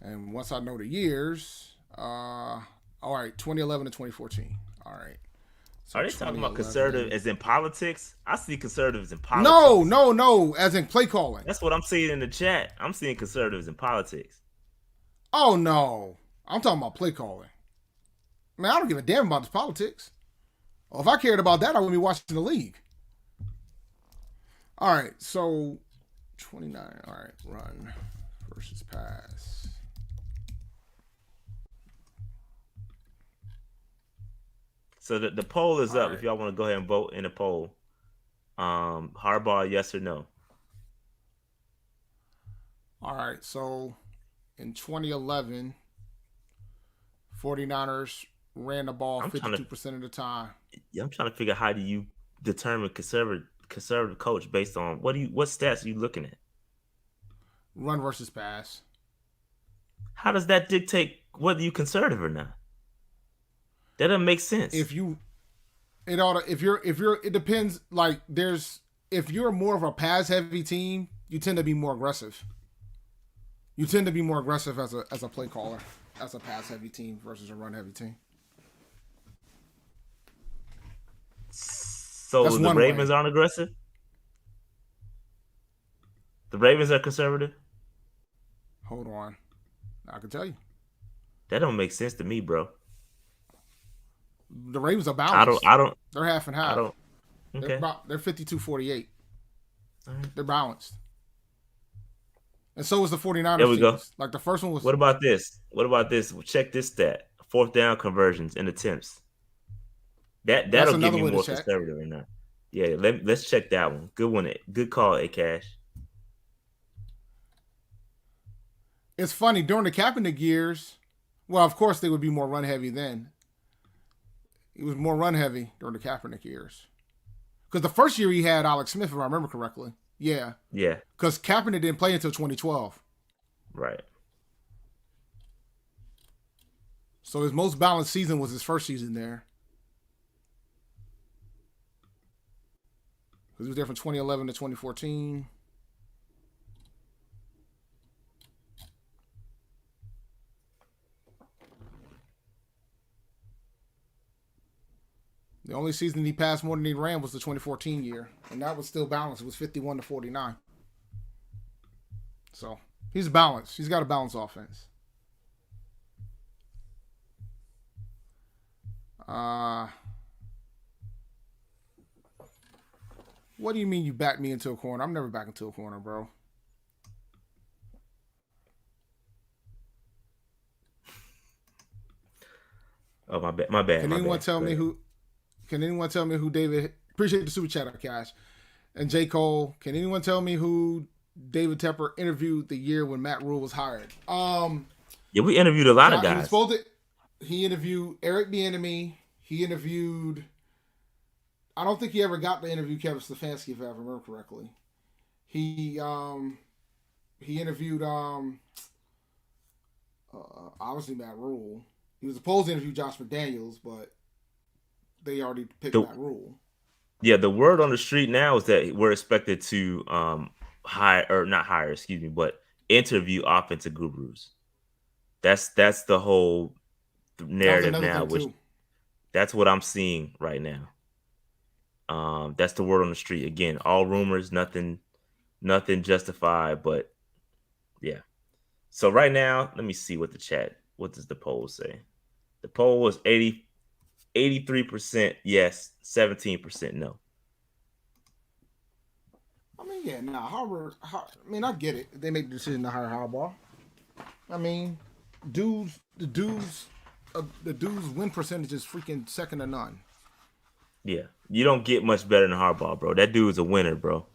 And once I know the years, all right, 2011 to 2014. All right. So Are they talking about conservative 2011. as in politics? I see conservatives in No, politics. no, no. As in play calling. That's what I'm seeing in the chat. I'm seeing conservatives in politics. Oh no, I'm talking about play calling. Man, I don't give a damn about this politics. Well, if I cared about that, I wouldn't be watching the league. All right, so 29. All right, run versus pass. So the poll is All up. right. If y'all want to go ahead and vote in the poll, Harbaugh, yes or no? All right, so in 2011, 49ers ran the ball I'm trying to 52% of the time. I'm trying to figure out how do you determine conservative coach based on what stats are you looking at? Run versus pass. How does that dictate whether you conservative or not? That doesn't make sense. If you, it ought to, if you're, it depends. Like if you're more of a pass heavy team, you tend to be more aggressive. You tend to be more aggressive as a play caller, as a pass heavy team versus a run heavy team. So That's the one Ravens way. aren't aggressive? The Ravens are conservative? Hold on, I can tell you. That don't make sense to me, bro. The Ravens are I don't balanced. I don't They're half and I half. don't okay. They're 52-48. All right. They're balanced. And so is the There 49ers we go. teams. Like the first one was. What about this? What about this? Check this stat. Fourth down conversions and attempts. That's That'll give another me way to more check. conservative or not. Yeah, let's check that one. Good one. Good call, A Cash. It's funny during the Kaepernick years. Well, of course they would be more run heavy then. It was more run heavy during the Kaepernick years. Because the first year he had Alex Smith, if I remember correctly. Yeah. Yeah. Because Kaepernick didn't play until 2012. Right. So his most balanced season was his first season there. Because he was there from 2011 to 2014. The only season he passed more than he ran was the 2014 year. And that was still balanced. It was 51-49. So he's balanced. He's got a balanced offense. What do you mean you backed me into a corner? I'm never back into a corner, bro. Oh, my bad. My bad. Can anyone tell me who? Can anyone tell me who David? Appreciate the super chat, Cash. And J. Cole. Can anyone tell me who David Tepper interviewed the year when Matt Rule was hired? Yeah, we interviewed a lot of guys. He interviewed Eric Bieniemy. He interviewed. I don't think he ever got to interview Kevin Stefanski, if I remember correctly. He interviewed obviously Matt Rule. He was supposed to interview Josh McDaniels, but they already picked Matt Rule. Yeah, the word on the street now is that we're expected to but interview offensive gurus. That's the whole narrative now, which that's what I'm seeing right now. That's the word on the street. Again, all rumors, nothing justified, but yeah. So right now, let me see what does the poll say? The poll was 83% yes, 17% no. I mean, yeah, Harvard. I mean, I get it. They make the decision to hire Harbaugh. I mean, the dude's win percentage is freaking second to none. Yeah, you don't get much better than Harbaugh, bro. That dude's a winner, bro.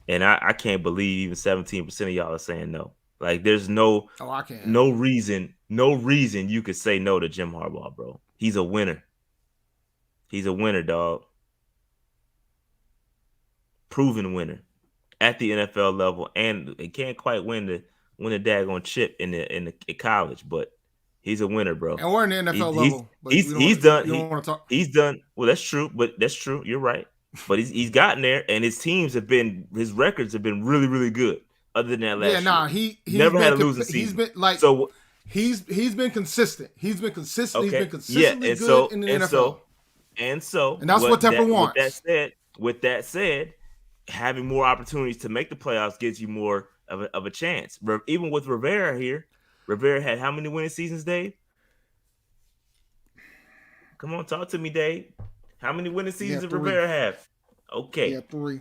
And I can't believe even 17% of y'all are saying no. Like, there's no reason you could say no to Jim Harbaugh, bro. He's a winner. He's a winner, dog. Proven winner at the NFL level, and he can't quite win the daggone chip in college, but he's a winner, bro. And we're in the NFL level. He's done. He's done. Well, that's true, but that's true. You're right. But he's gotten there, and his records have been really, really good. other than that Yeah, last year. nah, he's Never had been a losing season. he's been like So he's been consistent. He's been consistent. He's been okay, yeah, consistently good in the NFL, and so and that's what Tepper with wants. that said, having more opportunities to make the playoffs gives you more of a chance. Even with Rivera here, Rivera had how many winning seasons, Dave? Come on, talk to me, Dave. How many winning Yeah, seasons did three. Rivera have? Yeah, Okay. three.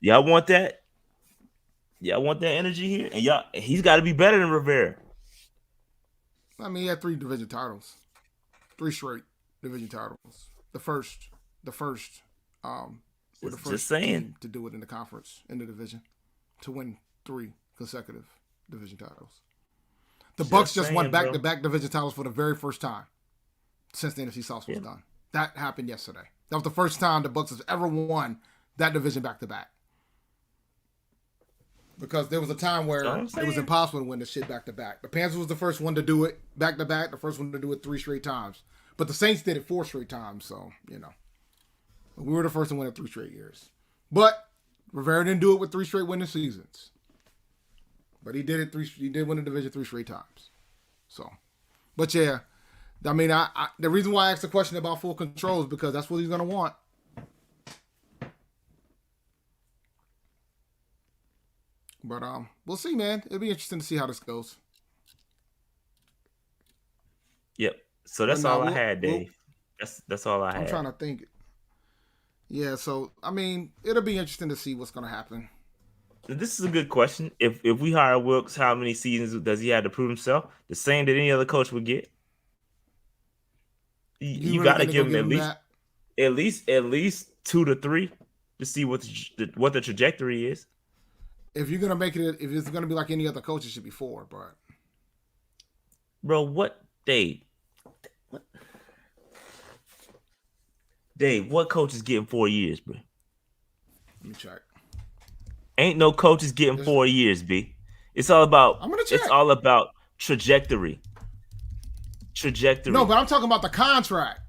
Y'all want that? Y'all want that energy here? And he's got to be better than Rivera. I mean, he had 3 division titles, 3 straight division titles. The first, with the Just first saying. team to do it in the conference, in the division, to win 3 consecutive division titles. The Bucs just won back-to-back division titles for the very first time since the NFC South was done. That happened yesterday. That was the first time the Bucs has ever won that division back-to-back. Because there was a time where it was impossible to win this shit back-to-back. The Panthers was the first one to do it back-to-back, the first one to do it 3 straight times. But the Saints did it 4 straight times, so, we were the first to win it 3 straight years. But Rivera didn't do it with 3 straight winning seasons. But he did it he did win the division 3 straight times. So, but yeah, I mean, the reason why I asked the question about full control is because that's what he's going to want. But we'll see, man. It'll be interesting to see how this goes. Yep. So that's all I had, Dave. That's all I had. I'm trying to think. Yeah, so I mean, it'll be interesting to see what's going to happen. This is a good question. If we hire Wilkes, how many seasons does he have to prove himself? The same that any other coach would get. You got to give him at least 2 to 3 to see what the trajectory is. If you're gonna make it, if it's gonna be like any other coach, it should be 4. But bro, what Dave? What coach is getting 4 years, bro? Let me check. Ain't no coaches getting 4 years, B. It's all about. I'm gonna check. It's all about trajectory. No, but I'm talking about the contract.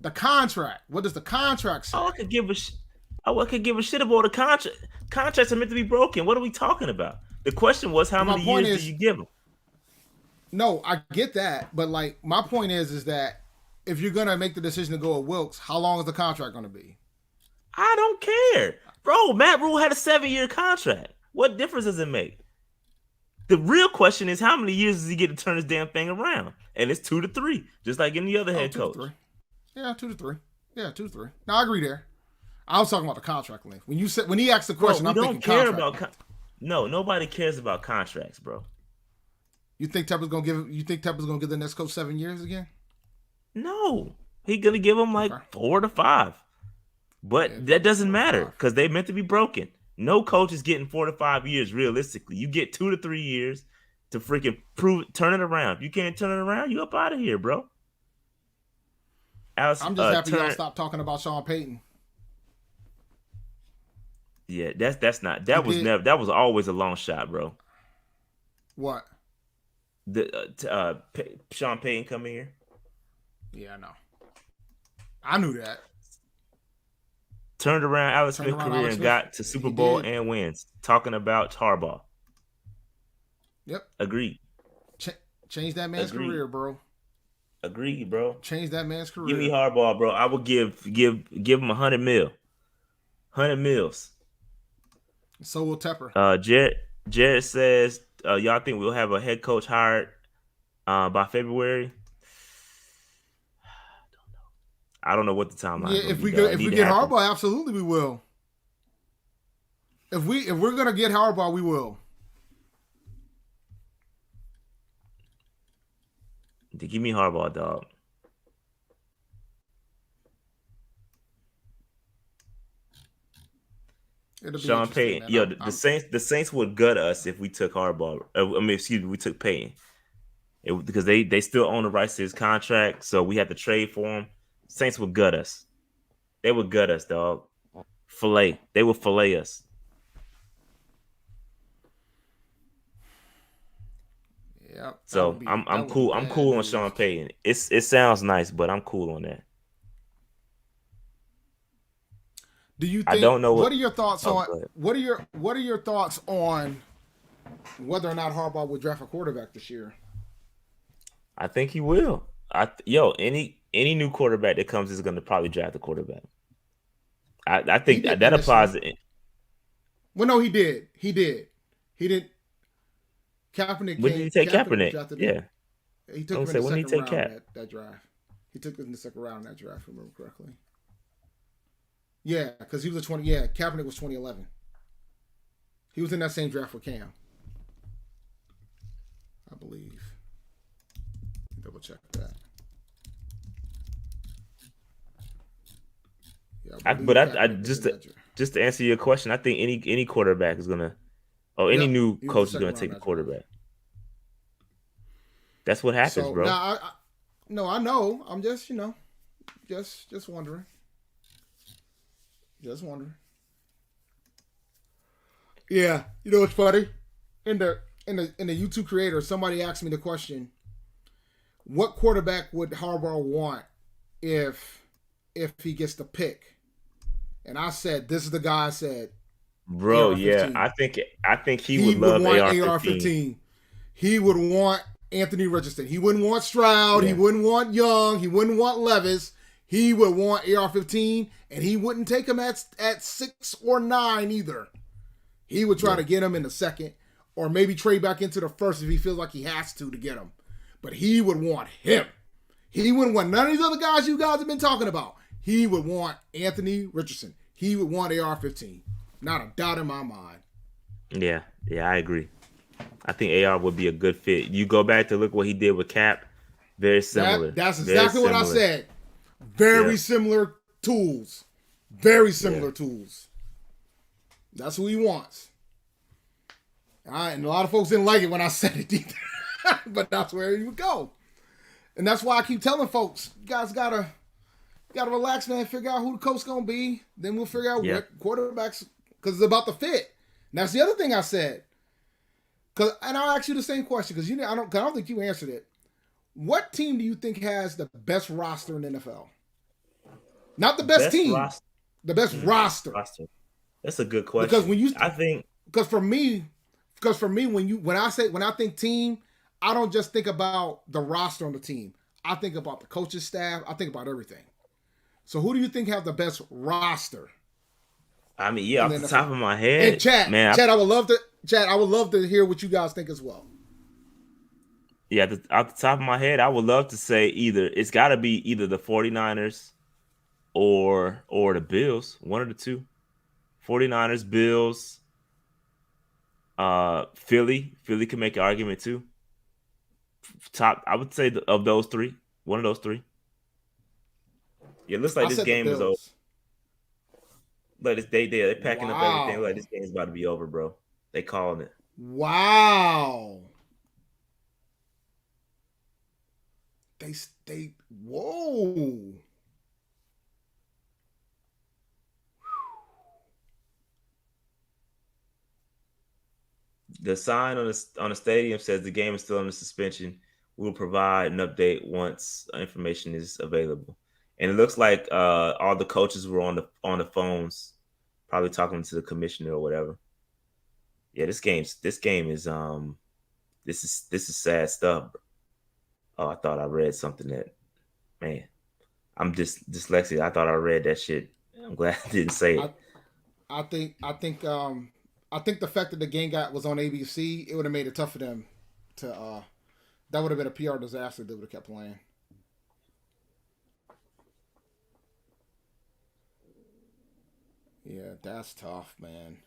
The contract. What does the contract say? I could give a shit about the contract. Contracts are meant to be broken. What are we talking about? The question was, how many years do you give them? No, I get that, but like my point is that if you're gonna make the decision to go with Wilkes, how long is the contract gonna be? I don't care, bro. Matt Rule had a 7-year contract. What difference does it make? The real question is, how many years does he get to turn this damn thing around? And it's 2 to 3, just like any other head coach. 2 to 3. Yeah, 2 to 3. Yeah, 2 to 3. No, I agree there. I was talking about the contract length. When he asked the question, I'm thinking contract. No, nobody cares about contracts, bro. You think Tepper's gonna give the next coach 7 years again? No, he's gonna give him like 4 to 5. But that doesn't matter because they're meant to be broken. No coach is getting 4 to 5 years realistically. You get 2 to 3 years to freaking turn it around. If you can't turn it around, you up out of here, bro. I'm just happy y'all stopped talking about Sean Payton. Yeah, that was always a long shot, bro. What? Sean Payton coming here? Yeah, I know. I knew that. Turned around Alex Smith's career and got to Super Bowl and wins. Talking about Harbaugh. Yep. Agreed. Change that man's career, bro. Agreed, bro. Change that man's career. Give me Harbaugh, bro. I would give him $100 million. $100 million. So will Tepper. Jared says, y'all think we'll have a head coach hired by February? I don't know what the timeline is. Yeah, if we get Harbaugh, absolutely we will. If we're gonna get Harbaugh, we will. Give me Harbaugh, dog. Sean Payton. Yo, the Saints would gut us if we took Harbaugh. We took Payton. Because they still own the rights to his contract, so we had to trade for him. Saints would gut us. They would gut us, dog. They would fillet us. Yeah. So I'm cool. I'm cool on Sean Payton. It sounds nice, but I'm cool on that. Do you think? I don't know what are your thoughts on? What are your thoughts on whether or not Harbaugh would draft a quarterback this year. I think he will. Any new quarterback that comes is going to probably draft a quarterback. I He think didn't that applies. initially. Well, no, he did. He did. He didn't. Kaepernick When did he came. take Kaepernick was Kaepernick? drafted in. Yeah, He I'm took gonna him in say the when did he second take round Cap? that draft. He took him in the second round in that draft, if I remember correctly. Yeah, because he was a 20. Yeah, Kaepernick was 2011. He was in that same draft with Cam, I believe. Double check that. Yeah, I just to answer your question, I think any quarterback is gonna, or any Yep, new he was the coach is second gonna round take in a that draft. quarterback. That's what happens, So bro. now, no, I know. I'm just, just wondering. Just wondering. Yeah, you know what's funny? In the YouTube creator, somebody asked me the question: what quarterback would Harbaugh want if he gets the pick? And I said, this is the guy I said, Bro, yeah, AR-15. I think he He would would love want AR-15. AR-15. He would want Anthony Richardson. He wouldn't want Stroud. He Yeah, wouldn't want Young. He wouldn't want Levis. He would want AR-15, and he wouldn't take him at 6 or 9 either. He would try to get him in the second, or maybe trade back into the first if he feels like he has to get him. But he would want him. He wouldn't want none of these other guys you guys have been talking about. He would want Anthony Richardson. He would want AR-15. Not a doubt in my mind. yeah, I agree. I think AR would be a good fit. You go back to look what he did with Cap, very similar. That's Very exactly what I similar. said. Very Yeah. similar tools. Very similar Yeah. tools. That's who he wants. And a lot of folks didn't like it when I said it either. But that's where he would go. And that's why I keep telling folks, you guys gotta relax, man. Figure out who the coach's gonna be. Then we'll figure out what quarterbacks, because it's about the fit. And that's the other thing I said. And I'll ask you the same question because I don't think you answered it. What team do you think has the best roster in the NFL? Not the best team, roster. the best roster. That's a good question. Because for me, when I think team, I don't just think about the roster on the team. I think about the coaching staff. I think about everything. So who do you think have the best roster? I mean, yeah, off the top of my head, and Chad, I would love to hear what you guys think as well. Yeah, off the top of my head, I would love to say it's got to be either the 49ers or the Bills, one of the two. 49ers, Bills, Philly can make an argument too. Top, I would say of those three, one of those three. Yeah, it looks like this game is over. Like they're packing up everything. Like this game's about to be over, bro. They calling it. Wow. They whoa. The sign on the stadium says the game is still under suspension. We'll provide an update once information is available. And it looks like all the coaches were on the phones, probably talking to the commissioner or whatever. Yeah, this game is this is sad stuff. Oh, I thought I read something that, man, I'm just dyslexic. I thought I read that shit. I'm glad I didn't say it. I think the fact that the game was on ABC, it would have made it tough for them to. That would have been a PR disaster. They would have kept playing. Yeah, that's tough, man.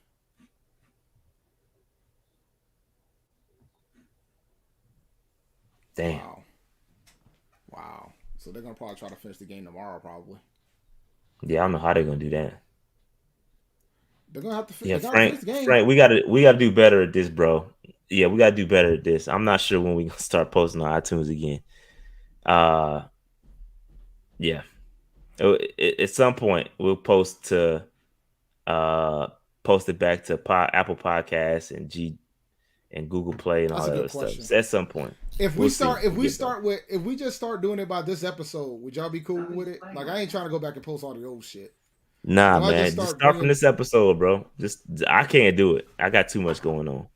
Damn. Wow. So they're gonna probably try to finish the game tomorrow, probably. Yeah, I don't know how they're gonna do that. They're gonna have to finish the game. Frank, we gotta do better at this, bro. Yeah, we gotta do better at this. I'm not sure when we gonna start posting on iTunes again. Yeah. At some point we'll post it back to Apple Podcasts and Google Play and all that other stuff. At some point. If we just start doing it by this episode, would y'all be cool with it? Like, I ain't trying to go back and post all the old shit. Nah, man. Just start from this episode, bro. I can't do it. I got too much going on.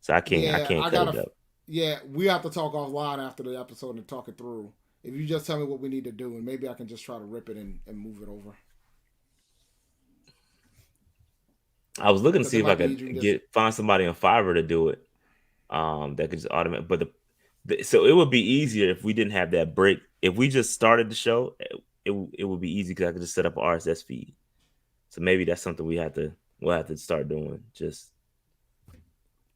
So I Yeah, can't I cut gotta. it up. Yeah, we have to talk offline after the episode and talk it through. If you just tell me what we need to do, and maybe I can just try to rip it and move it over. I was looking to Because see it if I might be easier could to just. find somebody on Fiverr to do it. That could just automate. But so it would be easier if we didn't have that break. If we just started the show, it would be easy because I could just set up an RSS feed. So maybe that's something we'll have to start doing. Just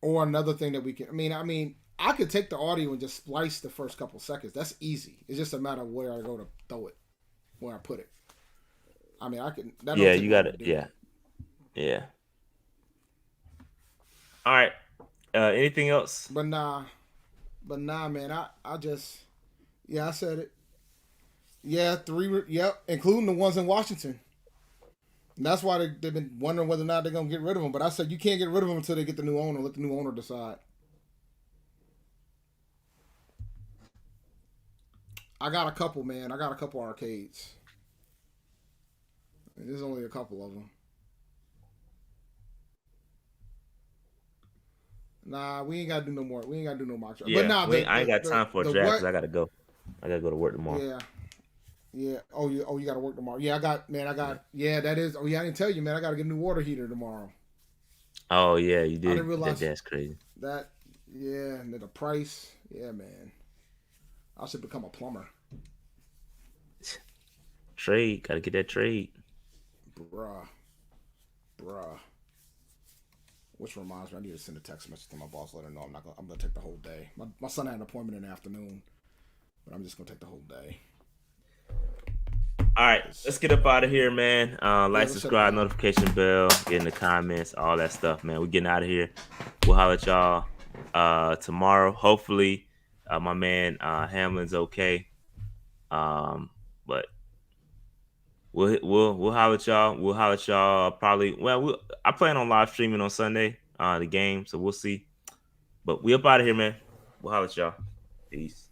Or another thing that we can. I could take the audio and just splice the first couple seconds. That's easy. It's just a matter of where I go to throw it, where I put it. I can. That don't yeah, take you got long to it. do. Yeah, yeah. All right. Anything else? But nah, man. I just. Yeah, I said it. Yeah, three. Yep, including the ones in Washington. And that's why they've been wondering whether or not they're gonna get rid of them. But I said you can't get rid of them until they get the new owner. Let the new owner decide. I got a couple, man. I got a couple arcades. And there's only a couple of them. Nah, we ain't gotta do no more. We ain't gotta do no mock draft. But Yeah, nah, I ain't got time for a the draft what? because I gotta go. I gotta go to work tomorrow. Yeah, yeah. You gotta work tomorrow. Yeah, I got. Yeah, that is. Oh yeah, I didn't tell you, man. I gotta get a new water heater tomorrow. Oh yeah, you I didn't did. realize That's crazy. that. Yeah, and then the price. Yeah, man. I should become a plumber, Trade, gotta get that trade. bruh, bruh. Which reminds me, I need to send a text message to my boss. Let her know I'm gonna take the whole day. My son had an appointment in the afternoon, but I'm just gonna take the whole day. All right, let's get up out of here, man. Yeah, Like, let's shut it subscribe, down. notification bell, get in the comments, all that stuff, man. We're getting out of here. We'll holler at y'all tomorrow. Hopefully, my man Hamlin's okay. But we'll holler at y'all. We'll holler at y'all probably. Well, I plan on live streaming on Sunday, the game, so we'll see. But we up out of here, man. We'll holler at y'all. Peace.